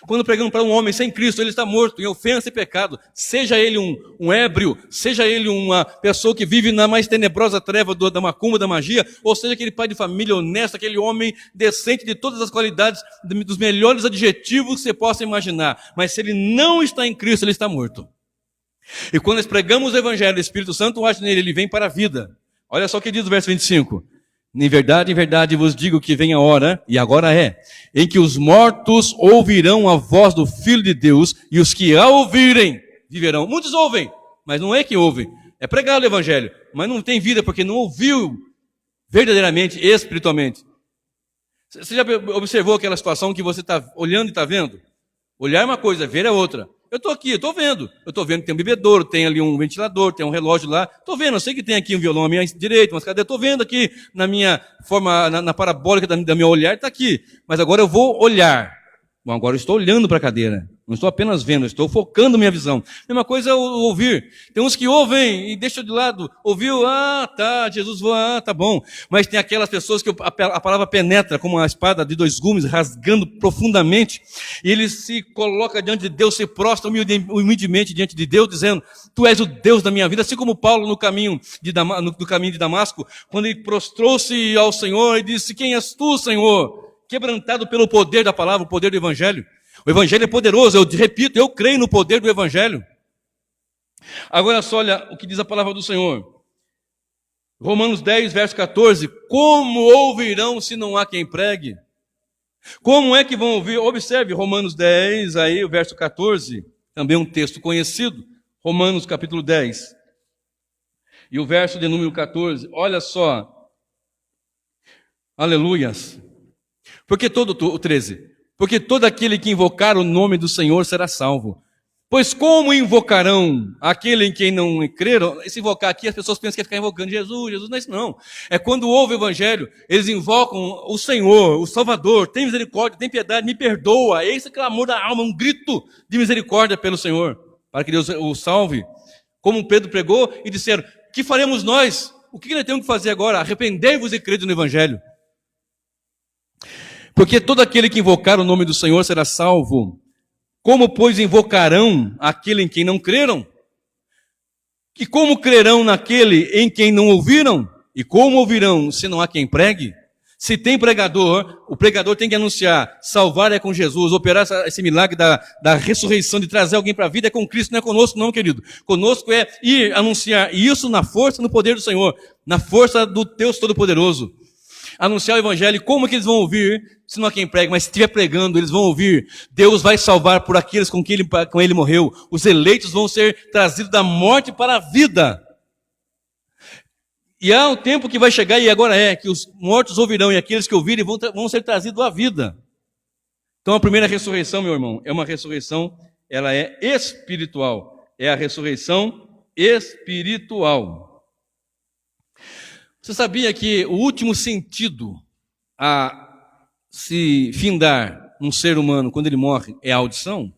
quando pregamos para um homem sem Cristo, ele está morto em ofensa e pecado. Seja ele um ébrio, seja ele uma pessoa que vive na mais tenebrosa treva da macumba, da magia, ou seja aquele pai de família honesto, aquele homem decente de todas as qualidades, dos melhores adjetivos que você possa imaginar. Mas se ele não está em Cristo, ele está morto. E quando nós pregamos o Evangelho, o Espírito Santo age nele, ele vem para a vida. Olha só o que diz o verso 25. Em verdade vos digo que vem a hora, e agora é, em que os mortos ouvirão a voz do Filho de Deus, e os que a ouvirem viverão. Muitos ouvem, mas não é que ouvem. É pregar o Evangelho, mas não tem vida, porque não ouviu verdadeiramente, espiritualmente. Você já observou aquela situação que você está olhando e está vendo? Olhar é uma coisa, ver é outra. Eu estou aqui, eu estou vendo. Eu estou vendo que tem um bebedouro, tem ali um ventilador, tem um relógio lá. Estou vendo, eu sei que tem aqui um violão à minha direita, umas cadeiras. Estou vendo aqui na minha forma, na parabólica da minha olhar, está aqui. Mas agora eu vou olhar. Bom, agora eu estou olhando para a cadeira. Não estou apenas vendo, eu estou focando minha visão. Mesma coisa é ouvir. Tem uns que ouvem e deixam de lado. Ouviu? Tá, Jesus voa, tá bom. Mas tem aquelas pessoas que a palavra penetra como uma espada de dois gumes, rasgando profundamente. E ele se coloca diante de Deus, se prostra humildemente diante de Deus, dizendo, tu és o Deus da minha vida. Assim como Paulo no caminho de Damasco, quando ele prostrou-se ao Senhor e disse, quem és tu, Senhor? Quebrantado pelo poder da palavra, o poder do Evangelho. O Evangelho é poderoso, eu repito, eu creio no poder do Evangelho. Agora só olha o que diz a palavra do Senhor. Romanos 10, verso 14. Como ouvirão se não há quem pregue? Como é que vão ouvir? Observe Romanos 10, aí o verso 14. Também um texto conhecido. Romanos capítulo 10. E o verso de número 14. Olha só. Aleluias. Porque o 13. Porque todo aquele que invocar o nome do Senhor será salvo. Pois como invocarão aquele em quem não creram? Esse invocar aqui, as pessoas pensam que é ficar invocando Jesus, não é isso não. É quando ouve o Evangelho, eles invocam o Senhor, o Salvador, tem misericórdia, tem piedade, me perdoa. É esse clamor da alma, um grito de misericórdia pelo Senhor, para que Deus o salve. Como Pedro pregou e disseram, que faremos nós? O que nós temos que fazer agora? Arrependei-vos e crede no Evangelho. Porque todo aquele que invocar o nome do Senhor será salvo. Como, pois, invocarão aquele em quem não creram? E como crerão naquele em quem não ouviram? E como ouvirão se não há quem pregue? Se tem pregador, o pregador tem que anunciar, salvar é com Jesus, operar esse milagre da ressurreição, de trazer alguém para a vida é com Cristo, não é conosco não, querido. Conosco é ir anunciar, e isso na força, no poder do Senhor, na força do Deus Todo-Poderoso. anunciar o evangelho. Como que eles vão ouvir? Se não há quem pregue, mas se estiver pregando, eles vão ouvir. Deus vai salvar por aqueles com quem ele morreu. Os eleitos vão ser trazidos da morte para a vida. E há um tempo que vai chegar, e agora que os mortos ouvirão, e aqueles que ouvirem vão ser trazidos à vida. Então a primeira ressurreição, meu irmão, é uma ressurreição, ela é espiritual. É a ressurreição espiritual. Você sabia que o último sentido a se findar um ser humano quando ele morre é a audição?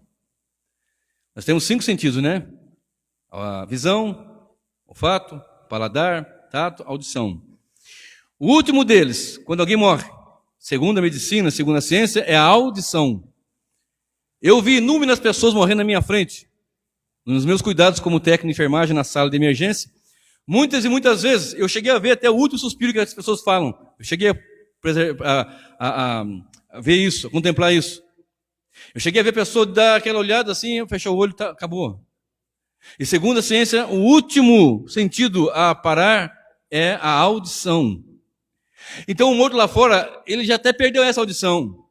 Nós temos 5 sentidos, né? A visão, olfato, paladar, tato, audição. O último deles, quando alguém morre, segundo a medicina, segundo a ciência, é a audição. Eu vi inúmeras pessoas morrendo na minha frente, nos meus cuidados como técnico de enfermagem na sala de emergência. Muitas e muitas vezes eu cheguei a ver até o último suspiro que as pessoas falam. Eu cheguei a ver isso, a contemplar isso. Eu cheguei a ver a pessoa dar aquela olhada assim, fechou o olho, acabou. E segundo a ciência, o último sentido a parar é a audição. Então o morto lá fora, ele já até perdeu essa audição,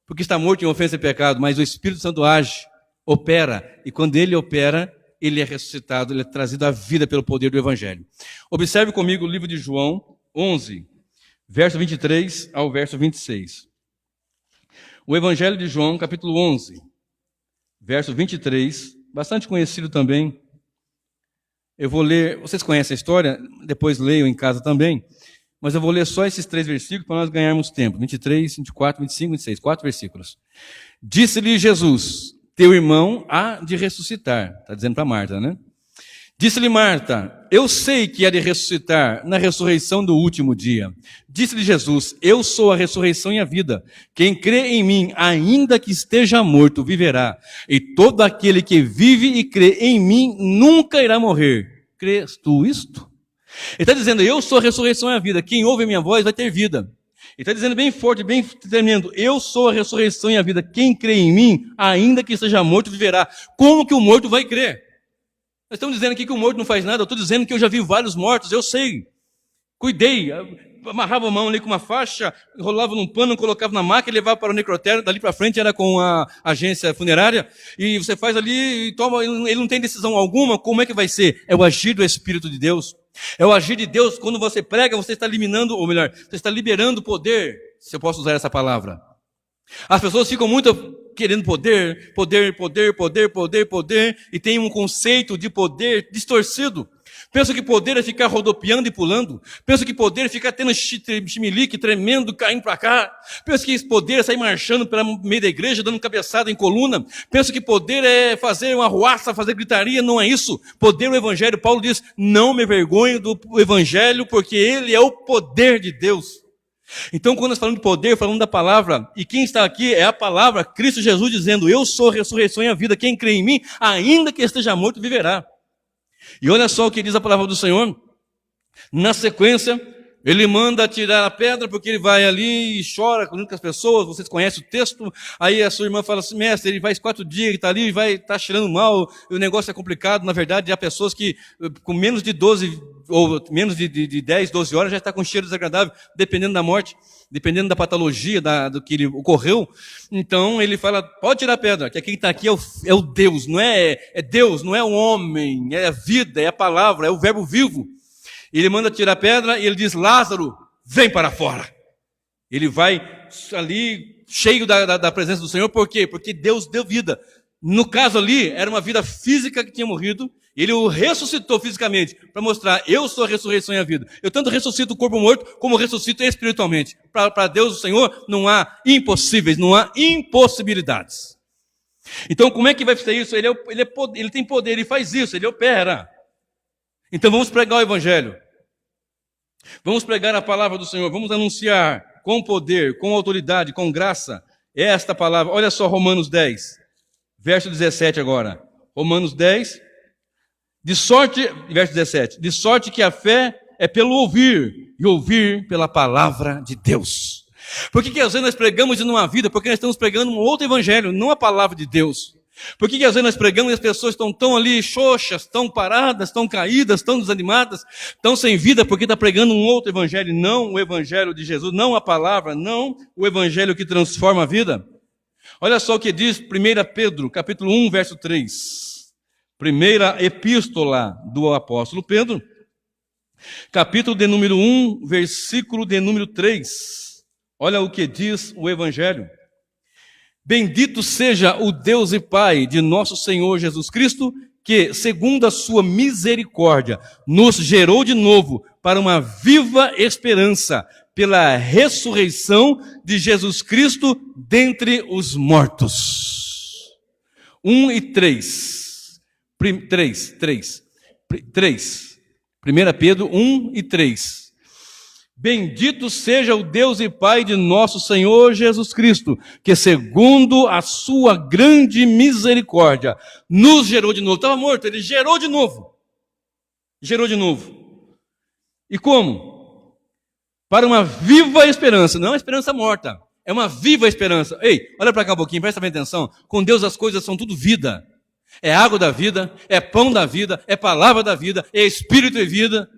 porque está morto em ofensa e pecado, mas o Espírito Santo age, opera, e quando ele opera, ele é ressuscitado, ele é trazido à vida pelo poder do Evangelho. Observe comigo o livro de João 11, verso 23 ao verso 26. O Evangelho de João, capítulo 11, verso 23, bastante conhecido também. Eu vou ler, vocês conhecem a história, depois leiam em casa também, mas eu vou ler só esses 3 versículos para nós ganharmos tempo. 23, 24, 25, 26, 4 versículos. Disse-lhe Jesus: teu irmão há de ressuscitar. Está dizendo para Marta, né? Disse-lhe Marta: eu sei que há de ressuscitar na ressurreição do último dia. Disse-lhe Jesus: eu sou a ressurreição e a vida. Quem crê em mim, ainda que esteja morto, viverá. E todo aquele que vive e crê em mim, nunca irá morrer. Crês tu isto? Ele está dizendo: eu sou a ressurreição e a vida. Quem ouve a minha voz vai ter vida. Ele está dizendo bem forte, bem tremendo: eu sou a ressurreição e a vida. Quem crê em mim, ainda que esteja morto, viverá. Como que o morto vai crer? Nós estamos dizendo aqui que o morto não faz nada. Eu estou dizendo que eu já vi vários mortos, eu sei. Cuidei, amarrava a mão ali com uma faixa, enrolava num pano, colocava na máquina e levava para o necrotério. Dali para frente era com a agência funerária. E você faz ali e toma, ele não tem decisão alguma. Como é que vai ser? É o agir do Espírito de Deus. É o agir de Deus. Quando você prega, você está eliminando, ou melhor, você está liberando poder, se eu posso usar essa palavra. As pessoas ficam muito querendo poder, e tem um conceito de poder distorcido. Pensa que poder é ficar rodopiando e pulando. Pensa que poder é ficar tendo chimilique, tremendo, caindo para cá. Pensa que esse poder é sair marchando pela meio da igreja, dando cabeçada em coluna. Pensa que poder é fazer uma arruaça, fazer gritaria. Não é isso. Poder é o Evangelho. Paulo diz: não me vergonho do Evangelho, porque ele é o poder de Deus. Então, quando nós falamos de poder, falamos da palavra, e quem está aqui é a palavra, Cristo Jesus dizendo: eu sou a ressurreição e a vida. Quem crê em mim, ainda que esteja morto, viverá. E olha só o que diz a palavra do Senhor. Na sequência, ele manda tirar a pedra, porque ele vai ali e chora com as pessoas. Vocês conhecem o texto. Aí a sua irmã fala assim: mestre, ele faz 4 dias que está ali e vai estar cheirando mal, e o negócio é complicado. Na verdade, há pessoas que com menos de 12 ou menos de 10, 12 horas já está com cheiro desagradável, dependendo da morte, dependendo da patologia do que ele ocorreu. Então ele fala: pode tirar a pedra, que quem está aqui é o Deus, não é Deus, não é o homem, é a vida, é a palavra, é o verbo vivo. Ele manda tirar a pedra e ele diz: Lázaro, vem para fora. Ele vai ali cheio da presença do Senhor. Por quê? Porque Deus deu vida. No caso ali, era uma vida física que tinha morrido. Ele o ressuscitou fisicamente para mostrar: eu sou a ressurreição e a vida. Eu tanto ressuscito o corpo morto, como ressuscito espiritualmente. Para Deus, o Senhor, não há impossíveis, não há impossibilidades. Então, como é que vai ser isso? Ele tem poder, ele faz isso, ele opera. Então, vamos pregar o Evangelho. Vamos pregar a palavra do Senhor. Vamos anunciar com poder, com autoridade, com graça esta palavra. Olha só Romanos 10, verso 17 agora. Romanos 10, verso 17. De sorte que a fé é pelo ouvir, e ouvir pela palavra de Deus. Por que às vezes nós pregamos em uma vida? Porque nós estamos pregando um outro evangelho, não a palavra de Deus. Por que às vezes nós pregamos e as pessoas estão tão ali xoxas, tão paradas, tão caídas, tão desanimadas, tão sem vida, porque está pregando um outro evangelho, não o evangelho de Jesus, não a palavra, não o evangelho que transforma a vida? Olha só o que diz 1 Pedro, capítulo 1, verso 3. Primeira epístola do apóstolo Pedro, capítulo de número 1, versículo de número 3. Olha o que diz o evangelho. Bendito seja o Deus e Pai de nosso Senhor Jesus Cristo, que, segundo a sua misericórdia, nos gerou de novo para uma viva esperança, pela ressurreição de Jesus Cristo dentre os mortos. 1 e 3. 3. 1 Pedro 1 e 3. Bendito seja o Deus e Pai de nosso Senhor Jesus Cristo, que segundo a sua grande misericórdia, nos gerou de novo. Estava morto, ele gerou de novo. Gerou de novo. E como? Para uma viva esperança, não é uma esperança morta, é uma viva esperança. Ei, olha para cá um pouquinho, presta bem atenção. Com Deus as coisas são tudo vida. É água da vida, é pão da vida, é palavra da vida, é espírito e vida.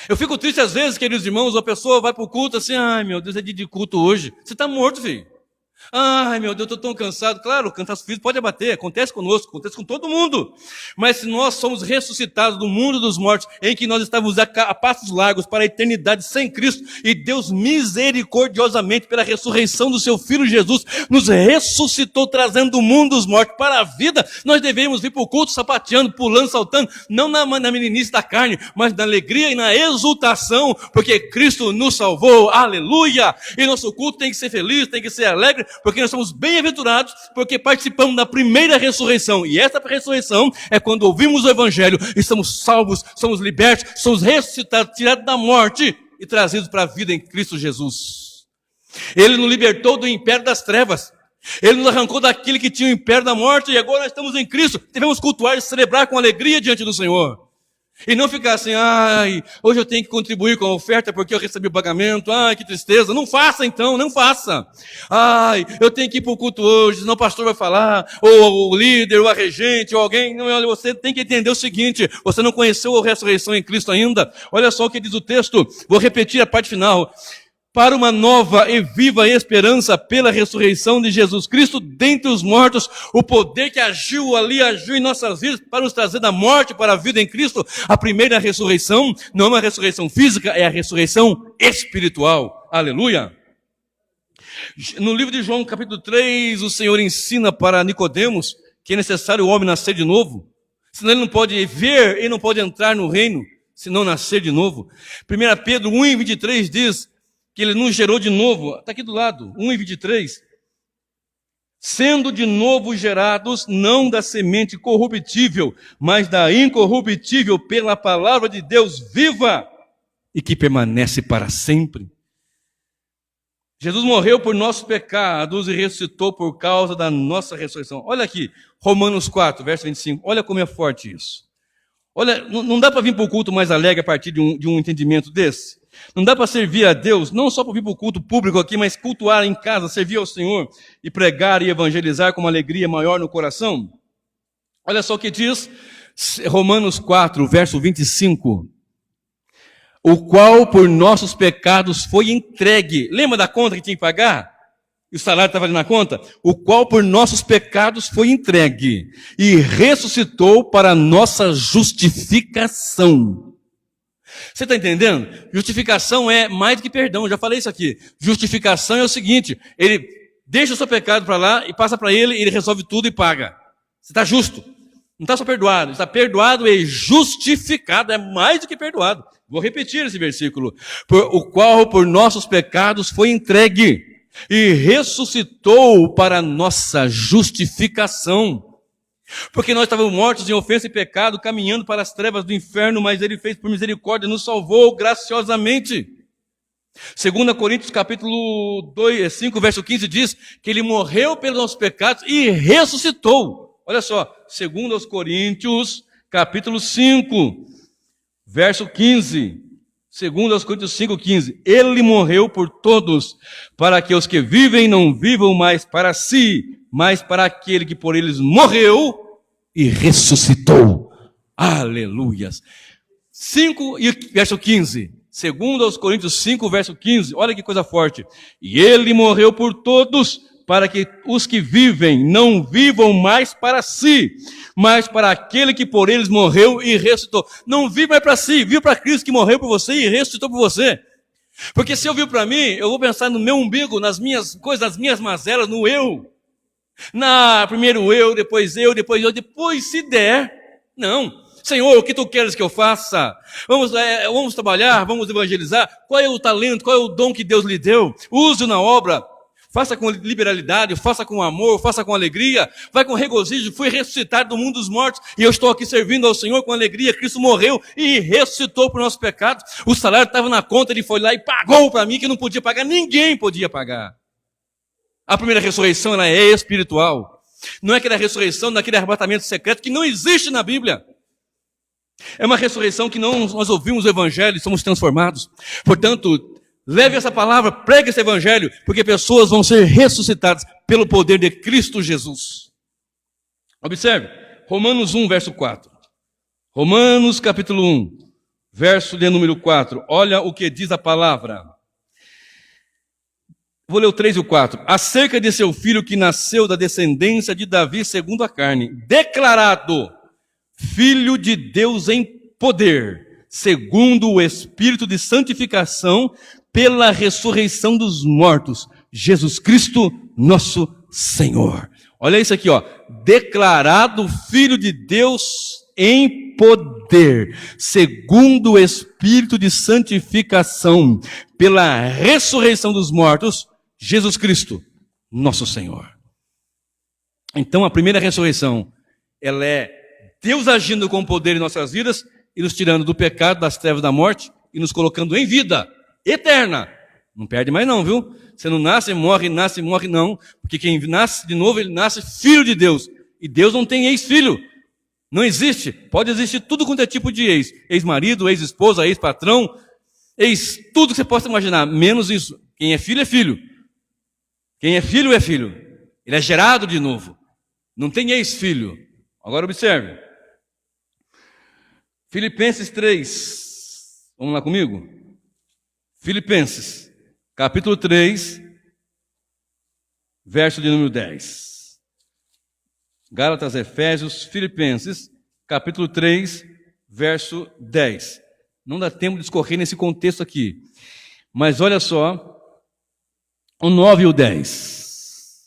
Eu fico triste às vezes, queridos irmãos, a pessoa vai para o culto assim, ai meu Deus, é dia de culto hoje. Você está morto, filho. Ai meu Deus, eu estou tão cansado. Claro, o cansaço físico pode abater, acontece conosco, acontece com todo mundo. Mas se nós somos ressuscitados do mundo dos mortos, em que nós estávamos a passos largos para a eternidade sem Cristo, e Deus misericordiosamente, pela ressurreição do seu Filho Jesus, nos ressuscitou, trazendo do mundo dos mortos para a vida, nós devemos vir para o culto sapateando, pulando, saltando, não na meninice da carne, mas na alegria e na exultação, porque Cristo nos salvou, aleluia! E nosso culto tem que ser feliz, tem que ser alegre, porque nós somos bem-aventurados, porque participamos da primeira ressurreição. E essa ressurreição é quando ouvimos o evangelho e somos salvos, somos libertos, somos ressuscitados, tirados da morte e trazidos para a vida em Cristo Jesus. Ele nos libertou do império das trevas. Ele nos arrancou daquele que tinha o império da morte e agora nós estamos em Cristo. Devemos cultuar e celebrar com alegria diante do Senhor. E não ficar assim, ai, hoje eu tenho que contribuir com a oferta porque eu recebi o pagamento, ai, que tristeza. Não faça então, não faça. Ai, eu tenho que ir para o culto hoje, senão o pastor vai falar, ou o líder, ou a regente, ou alguém. Não, olha, você tem que entender o seguinte, você não conheceu a ressurreição em Cristo ainda. Olha só o que diz o texto, vou repetir a parte final. Para uma nova e viva esperança pela ressurreição de Jesus Cristo dentre os mortos, o poder que agiu em nossas vidas para nos trazer da morte para a vida em Cristo. A primeira ressurreição não é uma ressurreição física, é a ressurreição espiritual. Aleluia! No livro de João, capítulo 3, o Senhor ensina para Nicodemos que é necessário o homem nascer de novo. Senão ele não pode ver e não pode entrar no reino, se não nascer de novo. 1 Pedro 1,23 diz que ele nos gerou de novo, está aqui do lado, 1,23, sendo de novo gerados, não da semente corruptível, mas da incorruptível pela palavra de Deus viva e que permanece para sempre. Jesus morreu por nossos pecados e ressuscitou por causa da nossa ressurreição. Olha aqui, Romanos 4, verso 25, olha como é forte isso. Olha, não dá para vir para o culto mais alegre a partir de um entendimento desse? Não dá para servir a Deus, não só para vir para o culto público aqui, mas cultuar em casa, servir ao Senhor e pregar e evangelizar com uma alegria maior no coração? Olha só o que diz Romanos 4, verso 25. O qual por nossos pecados foi entregue. Lembra da conta que tinha que pagar? E o salário estava ali na conta? O qual por nossos pecados foi entregue e ressuscitou para a nossa justificação. Você está entendendo? Justificação é mais do que perdão, eu já falei isso aqui. Justificação é o seguinte, ele deixa o seu pecado para lá e passa para ele, ele resolve tudo e paga. Você está justo. Não está só perdoado, está perdoado e justificado, é mais do que perdoado. Vou repetir esse versículo. O qual por nossos pecados foi entregue e ressuscitou para nossa justificação. Porque nós estávamos mortos em ofensa e pecado, caminhando para as trevas do inferno, mas Ele fez por misericórdia, nos salvou graciosamente. 2 Coríntios capítulo 5, verso 15 diz que Ele morreu pelos nossos pecados e ressuscitou. Olha só, 2 Coríntios capítulo 5, verso 15. Segundo aos Coríntios 5,15, ele morreu por todos, para que os que vivem não vivam mais para si, mas para aquele que por eles morreu e ressuscitou. Aleluias. 5 e verso 15. Segundo aos Coríntios 5, verso 15. Olha que coisa forte. E ele morreu por todos, para que os que vivem não vivam mais para si, mas para aquele que por eles morreu e ressuscitou. Não vive mais para si, vive para Cristo que morreu por você e ressuscitou por você. Porque se eu vivo para mim, eu vou pensar no meu umbigo, nas minhas coisas, nas minhas mazelas, no eu. Primeiro eu, depois se der. Não. Senhor, o que tu queres que eu faça? Vamos trabalhar, vamos evangelizar. Qual é o talento, qual é o dom que Deus lhe deu? Use-o na obra. Faça com liberalidade, faça com amor, faça com alegria, vai com regozijo. Fui ressuscitado do mundo dos mortos e eu estou aqui servindo ao Senhor com alegria. Cristo morreu e ressuscitou por nossos pecados. O salário estava na conta, ele foi lá e pagou para mim que não podia pagar, ninguém podia pagar. A primeira ressurreição ela é espiritual. Não é aquela ressurreição daquele arrebatamento secreto que não existe na Bíblia. É uma ressurreição que nós ouvimos o Evangelho e somos transformados. Portanto, leve essa palavra, pregue esse Evangelho, porque pessoas vão ser ressuscitadas pelo poder de Cristo Jesus. Observe, Romanos 1, verso 4. Romanos capítulo 1, verso de número 4. Olha o que diz a palavra. Vou ler o 3 e o 4. Acerca de seu filho que nasceu da descendência de Davi segundo a carne, declarado Filho de Deus em poder, segundo o Espírito de santificação, pela ressurreição dos mortos, Jesus Cristo, nosso Senhor. Olha isso aqui, ó. Declarado Filho de Deus em poder, segundo o Espírito de santificação, pela ressurreição dos mortos, Jesus Cristo, nosso Senhor. Então, a primeira ressurreição, ela é Deus agindo com poder em nossas vidas e nos tirando do pecado, das trevas da morte e nos colocando em vida eterna. Não perde mais não, viu? Você não nasce, morre, não. Porque quem nasce de novo, ele nasce filho de Deus. E Deus não tem ex-filho. Não existe. Pode existir tudo quanto é tipo de ex. Ex-marido, ex-esposa, ex-patrão, tudo que você possa imaginar. Menos isso. Quem é filho, é filho. Quem é filho, é filho. Ele é gerado de novo. Não tem ex-filho. Agora observe. Filipenses 3. Vamos lá comigo? Filipenses, capítulo 3, verso de número 10. Gálatas, Efésios, Filipenses, capítulo 3, verso 10. Não dá tempo de discorrer nesse contexto aqui. Mas olha só, o 9 e o 10.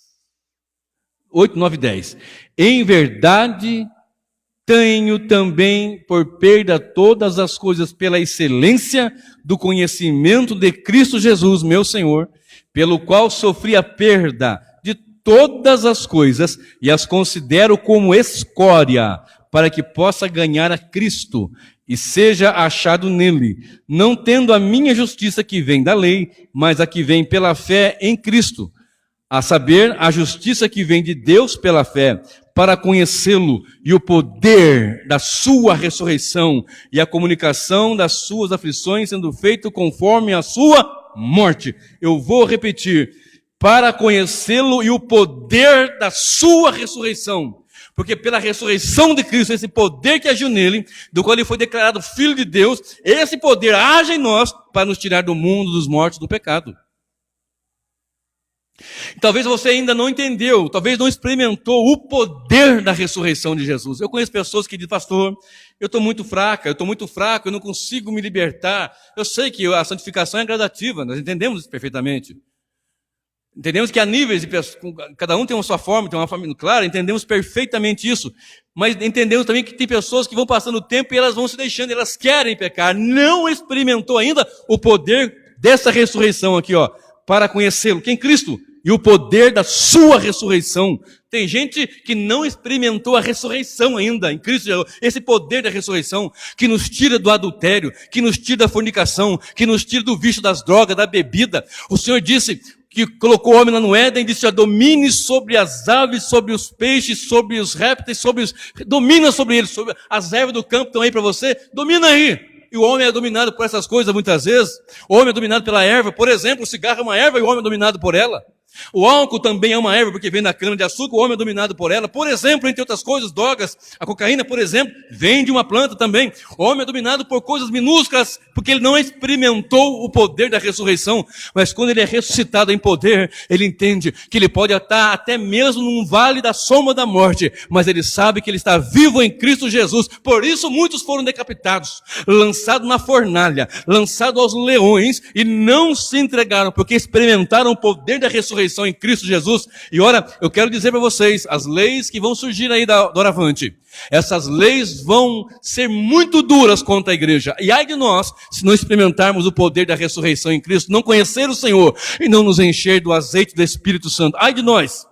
8, 9 e 10. Em verdade, tenho também por perda todas as coisas pela excelência do conhecimento de Cristo Jesus, meu Senhor, pelo qual sofri a perda de todas as coisas e as considero como escória, para que possa ganhar a Cristo e seja achado nele, não tendo a minha justiça que vem da lei, mas a que vem pela fé em Cristo, a saber, a justiça que vem de Deus pela fé, para conhecê-lo e o poder da sua ressurreição e a comunicação das suas aflições sendo feito conforme a sua morte. Eu vou repetir, para conhecê-lo e o poder da sua ressurreição. Porque pela ressurreição de Cristo, esse poder que agiu nele, do qual ele foi declarado Filho de Deus, esse poder age em nós para nos tirar do mundo dos mortos do pecado. Talvez você ainda não entendeu, talvez não experimentou o poder da ressurreição de Jesus. Eu conheço pessoas que dizem, pastor, eu estou muito fraco, eu não consigo me libertar. Eu sei que a santificação é gradativa, nós entendemos isso perfeitamente. Entendemos que há níveis, cada um tem uma sua forma, tem uma família clara, entendemos perfeitamente isso. Mas entendemos também que tem pessoas que vão passando o tempo e elas vão se deixando, elas querem pecar. Não experimentou ainda o poder dessa ressurreição aqui, ó, para conhecê-lo. Quem? Cristo. E o poder da sua ressurreição. Tem gente que não experimentou a ressurreição ainda em Cristo Jesus. Esse poder da ressurreição que nos tira do adultério, que nos tira da fornicação, que nos tira do vício das drogas, da bebida. O Senhor disse que colocou o homem lá no Éden e disse, domine sobre as aves, sobre os peixes, sobre os répteis, domina sobre eles, sobre as ervas do campo estão aí para você, domina aí. e o homem é dominado por essas coisas muitas vezes. O homem é dominado pela erva. Por exemplo, o cigarro é uma erva e o homem é dominado por ela. O álcool também é uma erva porque vem da cana de açúcar, o homem é dominado por ela. Por exemplo, entre outras coisas, drogas, a cocaína, por exemplo, vem de uma planta também. O homem é dominado por coisas minúsculas porque ele não experimentou o poder da ressurreição. Mas quando ele é ressuscitado em poder, ele entende que ele pode estar até mesmo num vale da sombra da morte, mas ele sabe que ele está vivo em Cristo Jesus. Por isso muitos foram decapitados, lançados na fornalha, lançados aos leões e não se entregaram porque experimentaram o poder da ressurreição em Cristo Jesus. E ora, eu quero dizer para vocês, as leis que vão surgir aí da doravante, essas leis vão ser muito duras contra a igreja. E ai de nós, se não experimentarmos o poder da ressurreição em Cristo, não conhecer o Senhor e não nos encher do azeite do Espírito Santo. Ai de nós!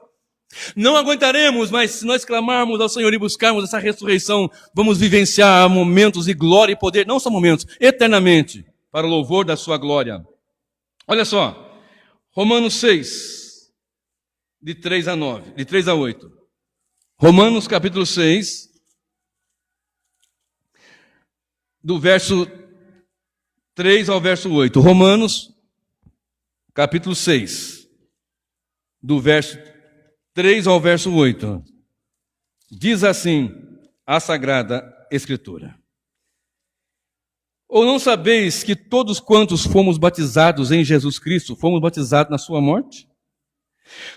Não aguentaremos, mas se nós clamarmos ao Senhor e buscarmos essa ressurreição, vamos vivenciar momentos de glória e poder, não só momentos, eternamente, para o louvor da sua glória. Olha só, Romanos 6, de 3 a 8. Romanos capítulo 6, do verso 3 ao verso 8. Romanos capítulo 6, do verso 3 ao verso 8. Diz assim a Sagrada Escritura: Ou não sabeis que todos quantos fomos batizados em Jesus Cristo, fomos batizados na sua morte?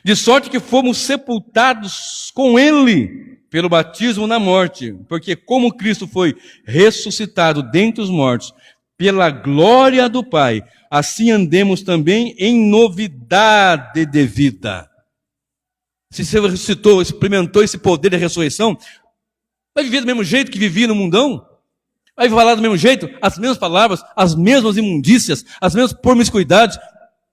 De sorte que fomos sepultados com Ele pelo batismo na morte, porque como Cristo foi ressuscitado dentre os mortos, pela glória do Pai, assim andemos também em novidade de vida. Se você ressuscitou, experimentou esse poder da ressurreição, vai viver do mesmo jeito que vivia no mundão? Vai falar do mesmo jeito, as mesmas palavras, as mesmas imundícias, as mesmas promiscuidades,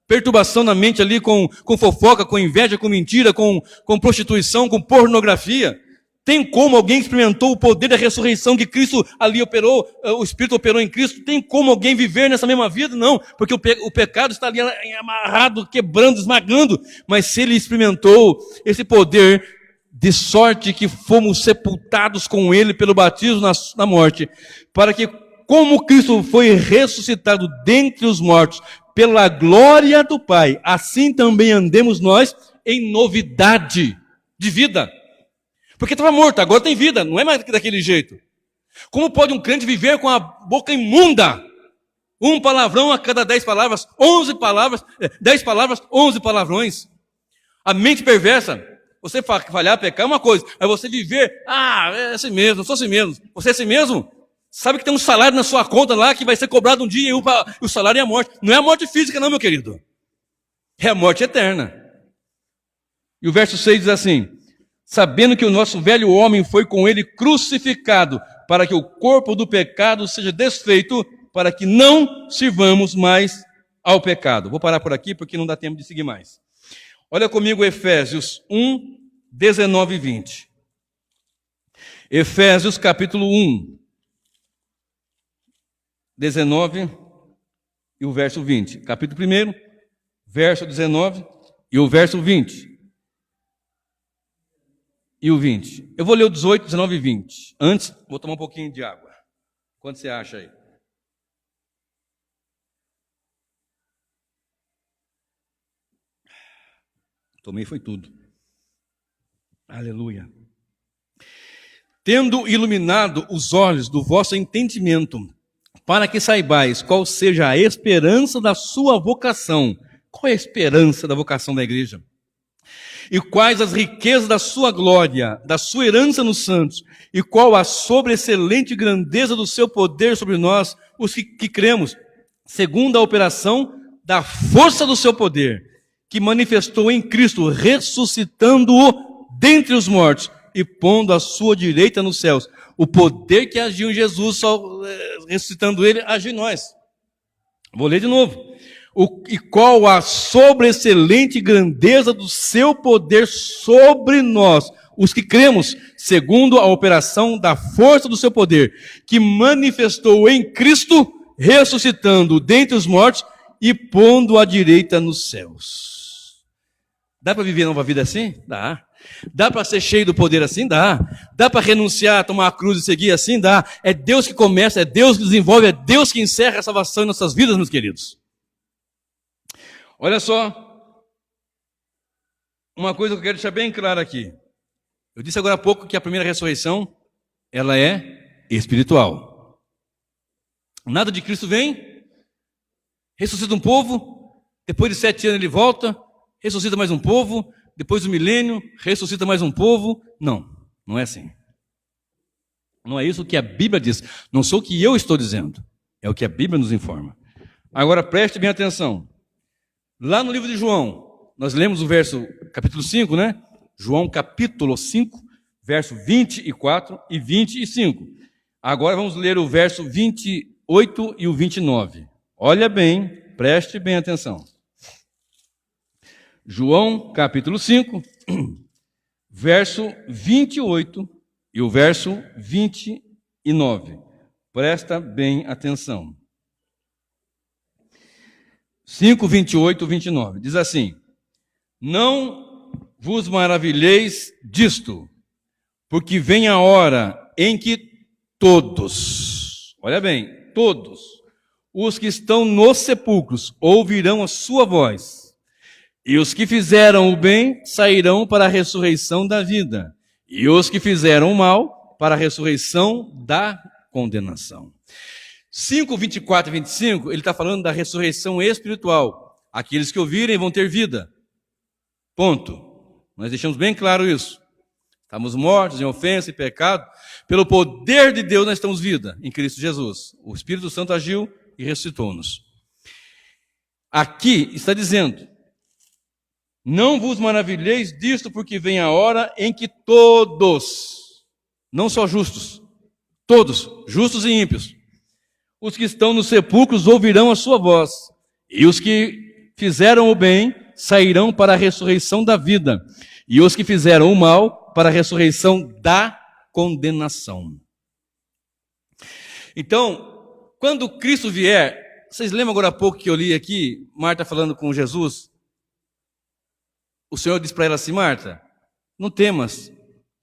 perturbação na mente ali com fofoca, com inveja, com mentira, com prostituição, com pornografia. Tem como alguém experimentou o poder da ressurreição que Cristo ali operou, o Espírito operou em Cristo, tem como alguém viver nessa mesma vida? Não, porque o pecado está ali amarrado, quebrando, esmagando. Mas se ele experimentou esse poder, de sorte que fomos sepultados com ele pelo batismo na morte, para que, como Cristo foi ressuscitado dentre os mortos, pela glória do Pai, assim também andemos nós em novidade de vida. Porque estava morto, agora tem vida, não é mais daquele jeito. Como pode um crente viver com a boca imunda? Um palavrão a cada 10 palavras, 11 palavras, 10 palavras, 11 palavrões. A mente perversa. Você falhar, pecar é uma coisa, mas você viver, é assim mesmo, eu sou assim mesmo. Você é assim mesmo? Sabe que tem um salário na sua conta lá que vai ser cobrado um dia e o salário é a morte. Não é a morte física não, meu querido. É a morte eterna. E o verso 6 diz assim: sabendo que o nosso velho homem foi com ele crucificado, para que o corpo do pecado seja desfeito, para que não sirvamos mais ao pecado. Vou parar por aqui porque não dá tempo de seguir mais. Olha comigo Efésios 1, 19 e 20. Efésios capítulo 1, 19 e o verso 20. Capítulo 1, verso 19 e o verso 20. E o 20. Eu vou ler o 18, 19 e 20. Antes, vou tomar um pouquinho de água. Quanto você acha aí? Tomei foi tudo. Aleluia. Tendo iluminado os olhos do vosso entendimento, para que saibais qual seja a esperança da sua vocação. Qual é a esperança da vocação da igreja? E quais as riquezas da sua glória, da sua herança nos santos, e qual a sobreexcelente grandeza do seu poder sobre nós, os que cremos, segundo a operação da força do seu poder, que manifestou em Cristo, ressuscitando-o dentre os mortos e pondo a sua direita nos céus. O poder que agiu em Jesus, só ressuscitando ele, agiu em nós. Vou ler de novo. E qual a sobreexcelente grandeza do seu poder sobre nós, os que cremos, segundo a operação da força do seu poder, que manifestou em Cristo, ressuscitando dentre os mortos e pondo a direita nos céus. Dá para viver nova vida assim? Dá. Dá para ser cheio do poder assim? Dá. Dá para renunciar, tomar a cruz e seguir assim? Dá. É Deus que começa, é Deus que desenvolve, é Deus que encerra a salvação em nossas vidas, meus queridos. Olha só, uma coisa que eu quero deixar bem clara aqui. Eu disse agora há pouco que a primeira ressurreição, ela é espiritual. Nada de Cristo vem, ressuscita um povo, depois de 7 anos ele volta, ressuscita mais um povo, depois do milênio, ressuscita mais um povo. Não, não é assim. Não é isso que a Bíblia diz. Não sou o que eu estou dizendo. É o que a Bíblia nos informa. Agora preste bem atenção. Lá no livro de João, nós lemos o verso, capítulo 5, né? João capítulo 5, verso 24 e 25. Agora vamos ler o verso 28 e o 29. Olha bem, preste bem atenção. João capítulo 5, verso 28 e o verso 29. Presta bem atenção. 5, 28 e 29. Diz assim: não vos maravilheis disto, porque vem a hora em que todos, olha bem, todos, os que estão nos sepulcros ouvirão a sua voz, e os que fizeram o bem sairão para a ressurreição da vida, e os que fizeram o mal para a ressurreição da condenação. 5, 24 e 25, ele está falando da ressurreição espiritual. Aqueles que ouvirem vão ter vida. Ponto. Nós deixamos bem claro isso. Estamos mortos em ofensa e pecado. Pelo poder de Deus nós estamos vida em Cristo Jesus. O Espírito Santo agiu e ressuscitou-nos. Aqui está dizendo: não vos maravilheis disto, porque vem a hora em que todos, não só justos, todos, justos e ímpios, os que estão nos sepulcros ouvirão a sua voz, e os que fizeram o bem sairão para a ressurreição da vida, e os que fizeram o mal para a ressurreição da condenação. Então, quando Cristo vier, vocês lembram agora há pouco que eu li aqui, Marta falando com Jesus? O Senhor disse para ela assim: Marta, não temas,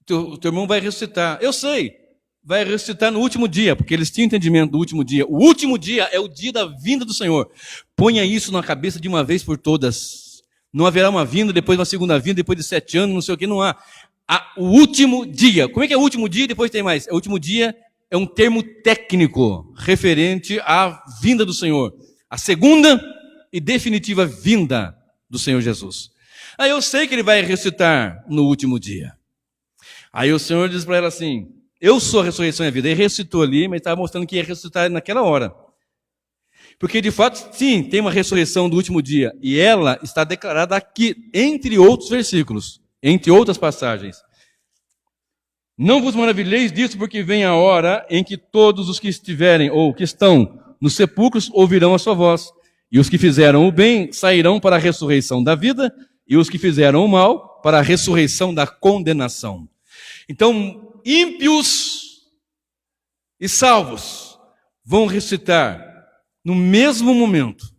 o teu irmão vai ressuscitar. Eu sei. Vai ressuscitar no último dia, porque eles tinham entendimento do último dia. O último dia é o dia da vinda do Senhor. Ponha isso na cabeça de uma vez por todas. Não haverá uma vinda, depois uma segunda vinda, depois de 7 anos, não sei o que, não há. O último dia. Como é que é o último dia e depois tem mais? O último dia é um termo técnico referente à vinda do Senhor. A segunda e definitiva vinda do Senhor Jesus. Aí eu sei que ele vai ressuscitar no último dia. Aí o Senhor diz para ela assim: eu sou a ressurreição e a vida. Ele ressuscitou ali, mas estava mostrando que ia ressuscitar naquela hora. Porque, de fato, sim, tem uma ressurreição do último dia. E ela está declarada aqui, entre outros versículos, entre outras passagens. Não vos maravilheis disso, porque vem a hora em que todos os que estiverem, ou que estão nos sepulcros, ouvirão a sua voz. E os que fizeram o bem sairão para a ressurreição da vida, e os que fizeram o mal para a ressurreição da condenação. Então, ímpios e salvos vão ressuscitar no mesmo momento.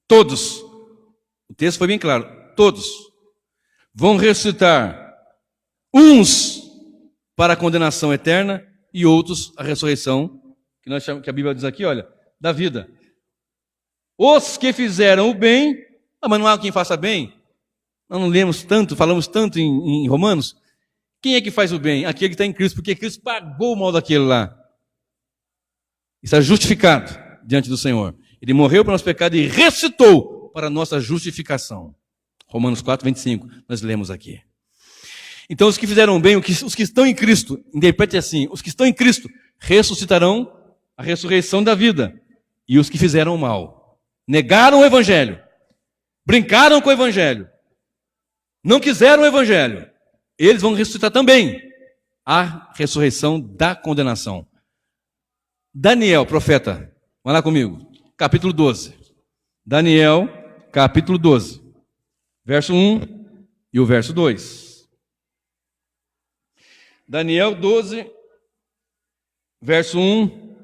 Todos. O texto foi bem claro. Todos vão ressuscitar. Uns para a condenação eterna e outros a ressurreição, que nós chamamos, que a Bíblia diz aqui, olha, da vida. Os que fizeram o bem, mas não há quem faça bem. Nós não lemos tanto, falamos tanto em Romanos. Quem é que faz o bem? Aquele que está em Cristo, porque Cristo pagou o mal daquele lá. Está justificado diante do Senhor. Ele morreu para o nosso pecado e ressuscitou para a nossa justificação. Romanos 4, 25, nós lemos aqui. Então os que fizeram bem, os que estão em Cristo, interprete assim: os que estão em Cristo ressuscitarão a ressurreição da vida. E os que fizeram o mal, negaram o Evangelho, brincaram com o Evangelho, não quiseram o Evangelho, eles vão ressuscitar também a ressurreição da condenação. Daniel, profeta, vai lá comigo, capítulo 12. Daniel, capítulo 12, verso 1 e o verso 2. Daniel 12, verso 1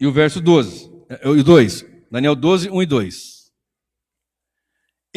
e o verso 12, e 2. Daniel 12, 1 e 2.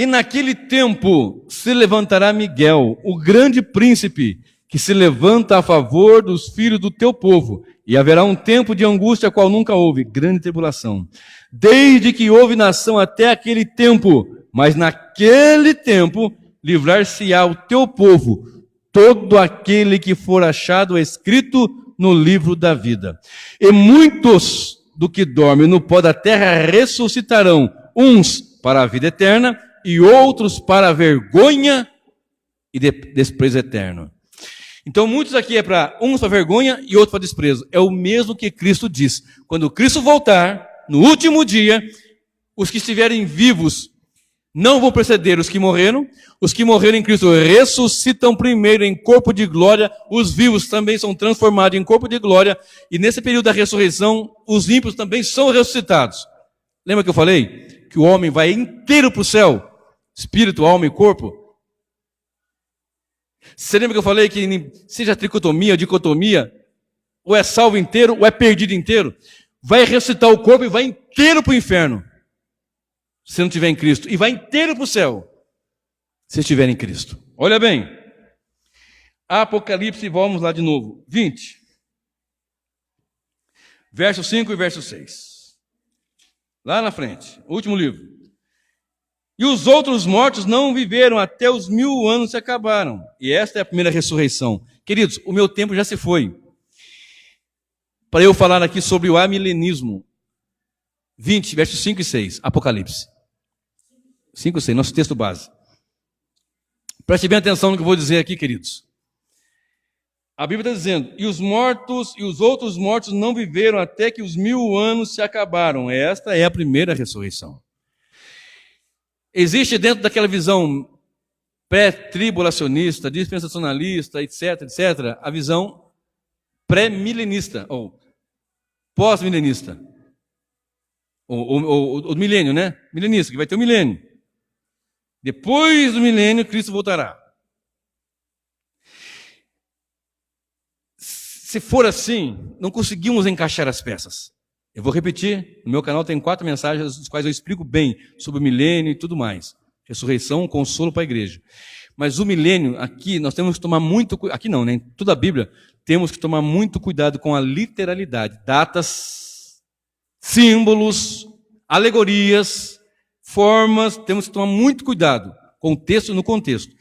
E naquele tempo se levantará Miguel, o grande príncipe, que se levanta a favor dos filhos do teu povo. E haverá um tempo de angústia, qual nunca houve, grande tribulação. Desde que houve nação até aquele tempo, mas naquele tempo livrar-se-á o teu povo, todo aquele que for achado escrito no livro da vida. E muitos do que dormem no pó da terra ressuscitarão, uns para a vida eterna e outros para a vergonha e desprezo eterno. Então muitos aqui é para uns para vergonha e outros para desprezo. É o mesmo que Cristo diz. Quando Cristo voltar, no último dia, os que estiverem vivos não vão preceder os que morreram em Cristo ressuscitam primeiro em corpo de glória, os vivos também são transformados em corpo de glória, e nesse período da ressurreição, os ímpios também são ressuscitados. Lembra que eu falei? Que o homem vai inteiro para o céu, espírito, alma e corpo? Você lembra que eu falei que seja tricotomia, dicotomia, ou é salvo inteiro, ou é perdido inteiro? Vai ressuscitar o corpo e vai inteiro para o inferno, se não estiver em Cristo, e vai inteiro para o céu, se estiver em Cristo. Olha bem, Apocalipse, vamos lá de novo, 20, verso 5 e verso 6. Lá na frente, o último livro. E os outros mortos não viveram até os 1000 anos se acabaram. E esta é a primeira ressurreição. Queridos, o meu tempo já se foi. Para eu falar aqui sobre o amilenismo. 20, versos 5 e 6, Apocalipse. 5 e 6, nosso texto base. Preste bem atenção no que eu vou dizer aqui, queridos. A Bíblia está dizendo, e os mortos e os outros mortos não viveram até que os 1000 anos se acabaram. Esta é a primeira ressurreição. Existe dentro daquela visão pré-tribulacionista, dispensacionalista, etc., a visão pré-milenista, ou pós-milenista. O milênio, né? Milenista, que vai ter o milênio. Depois do milênio, Cristo voltará. Se for assim, não conseguimos encaixar as peças. Eu vou repetir, no meu canal tem 4 mensagens, das quais eu explico bem sobre o milênio e tudo mais. Ressurreição, consolo para a igreja. Mas o milênio, aqui, nós temos que tomar muito cuidado. Aqui não, né? Em toda a Bíblia, temos que tomar muito cuidado com a literalidade. Datas, símbolos, alegorias, formas, temos que tomar muito cuidado. Contexto no contexto.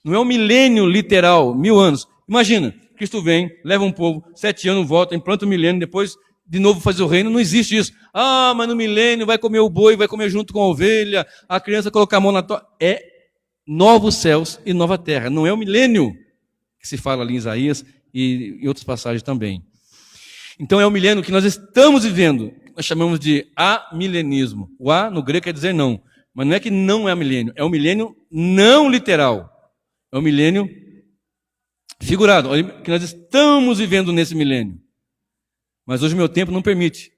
Não é um milênio literal, 1000 anos. Imagina, Cristo vem, leva um povo, 7 anos, volta, implanta o milênio, depois de novo fazer o reino. Não existe isso. Ah, mas no milênio vai comer o boi, vai comer junto com a ovelha, a criança colocar a mão na toalha. É novos céus e nova terra. Não é o milênio que se fala ali em Isaías e em outras passagens também. Então é o milênio que nós estamos vivendo. Nós chamamos de amilenismo. O a no grego quer dizer não. Mas não é que não é milênio. É o milênio não literal. É o milênio figurado. Que nós estamos vivendo nesse milênio. Mas hoje o meu tempo não permite.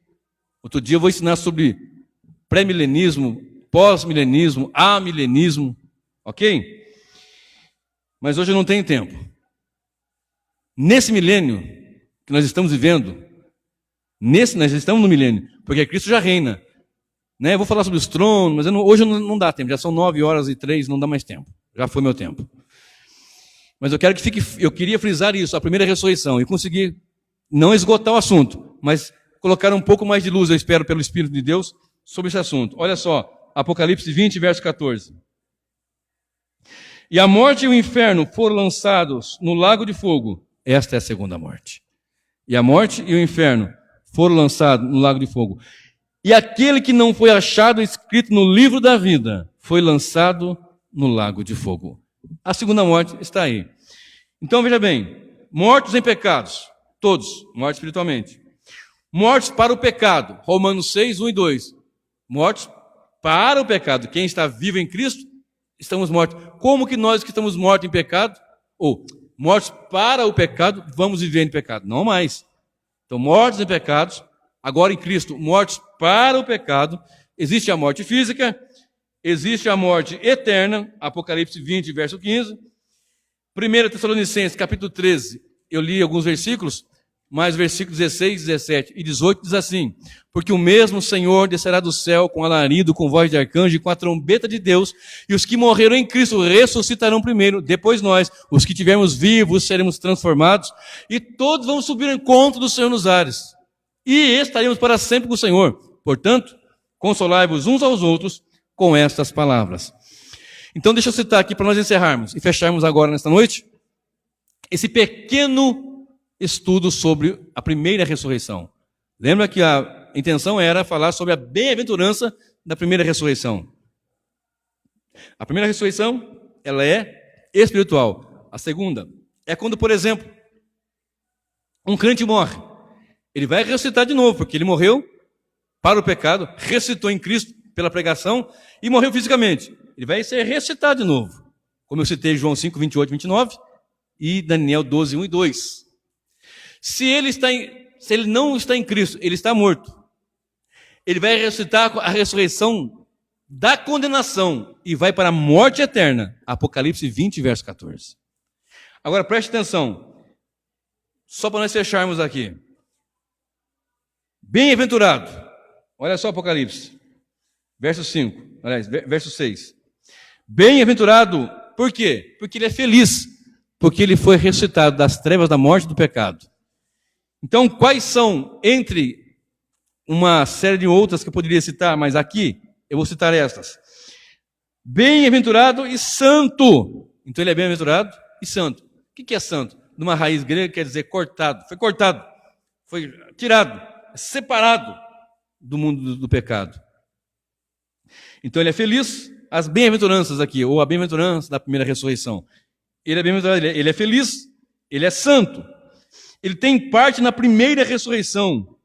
Outro dia eu vou ensinar sobre pré-milenismo, pós-milenismo, amilenismo. Ok? Mas hoje eu não tenho tempo. Nesse milênio que nós estamos vivendo, nós estamos no milênio, porque Cristo já reina. Né? Eu vou falar sobre os tronos, mas hoje não dá tempo. Já são 9h03, não dá mais tempo. Já foi meu tempo. Mas eu queria frisar isso, a primeira ressurreição, e conseguir não esgotar o assunto, mas colocar um pouco mais de luz, eu espero, pelo Espírito de Deus, sobre esse assunto. Olha só, Apocalipse 20, verso 14. E a morte e o inferno foram lançados no lago de fogo. Esta é a segunda morte. E a morte e o inferno foram lançados no lago de fogo. E aquele que não foi achado escrito no livro da vida foi lançado no lago de fogo. A segunda morte está aí. Então veja bem, mortos em pecados, todos, mortos espiritualmente. Mortos para o pecado, Romanos 6, 1 e 2. Mortos para o pecado. Quem está vivo em Cristo, estamos mortos. Como que nós que estamos mortos em pecado, ou mortos para o pecado, vamos viver em pecado? Não mais. Então, mortos em pecados, agora em Cristo, mortos para o pecado. Existe a morte física, existe a morte eterna, Apocalipse 20, verso 15. 1 Tessalonicenses, capítulo 13, eu li alguns versículos. Mas versículos 16, 17 e 18 diz assim: porque o mesmo Senhor descerá do céu com alarido, com voz de arcanjo e com a trombeta de Deus, e os que morreram em Cristo ressuscitarão primeiro, depois nós, os que tivermos vivos, seremos transformados, e todos vamos subir ao encontro do Senhor nos ares, e estaremos para sempre com o Senhor. Portanto, consolai-vos uns aos outros com estas palavras. Então deixa eu citar aqui para nós encerrarmos e fecharmos agora nesta noite esse pequeno estudo sobre a primeira ressurreição. Lembra que a intenção era falar sobre a bem-aventurança da primeira ressurreição. A primeira ressurreição, ela é espiritual. A segunda é quando, por exemplo, um crente morre. Ele vai ressuscitar de novo, porque ele morreu para o pecado, ressuscitou em Cristo pela pregação e morreu fisicamente. Ele vai ser ressuscitado de novo. Como eu citei João 5, 28, 29 e Daniel 12, 1 e 2. Se ele não está em Cristo, ele está morto. Ele vai ressuscitar a ressurreição da condenação e vai para a morte eterna. Apocalipse 20, verso 14. Agora preste atenção, só para nós fecharmos aqui. Bem-aventurado, olha só Apocalipse, verso 5, aliás, verso 6. Bem-aventurado, por quê? Porque ele é feliz, porque ele foi ressuscitado das trevas da morte e do pecado. Então, quais são, entre uma série de outras que eu poderia citar, mas aqui eu vou citar estas. Bem-aventurado e santo. Então ele é bem-aventurado e santo. O que é santo? Numa raiz grega quer dizer cortado. Foi cortado, foi tirado, separado do mundo do pecado. Então ele é feliz, as bem-aventuranças aqui, ou a bem-aventurança da primeira ressurreição. Ele é bem-aventurado, ele é feliz, ele é santo. Ele tem parte na primeira ressurreição.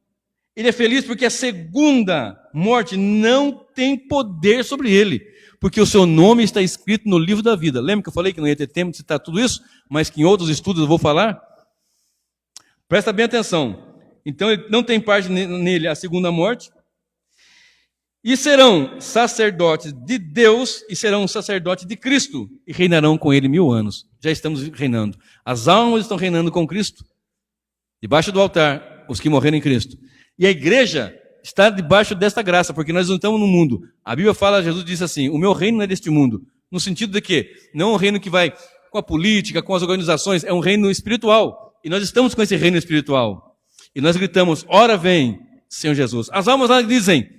Ele é feliz porque a segunda morte não tem poder sobre ele, porque o seu nome está escrito no livro da vida. Lembra que eu falei que não ia ter tempo de citar tudo isso, mas que em outros estudos eu vou falar? Presta bem atenção. Então ele não tem parte nele a segunda morte. E serão sacerdotes de Deus e serão sacerdotes de Cristo e reinarão com ele 1000 anos. Já estamos reinando. As almas estão reinando com Cristo. Debaixo do altar, os que morreram em Cristo. E a igreja está debaixo desta graça, porque nós não estamos no mundo. A Bíblia fala, Jesus disse assim, o meu reino não é deste mundo. No sentido de que não é um reino que vai com a política, com as organizações, é um reino espiritual. E nós estamos com esse reino espiritual. E nós gritamos, ora vem, Senhor Jesus. As almas lá dizem,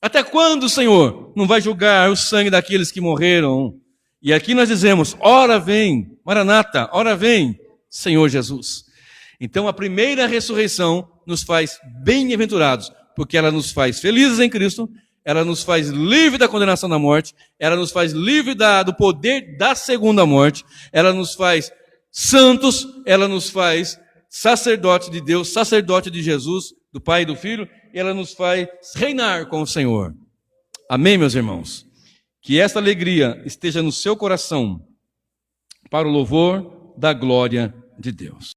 até quando, Senhor, não vai julgar o sangue daqueles que morreram? E aqui nós dizemos, ora vem, Maranata, ora vem, Senhor Jesus. Então a primeira ressurreição nos faz bem-aventurados, porque ela nos faz felizes em Cristo, ela nos faz livre da condenação da morte, ela nos faz livre do poder da segunda morte, ela nos faz santos, ela nos faz sacerdote de Deus, sacerdote de Jesus, do Pai e do Filho, e ela nos faz reinar com o Senhor. Amém, meus irmãos? Que esta alegria esteja no seu coração, para o louvor da glória de Deus.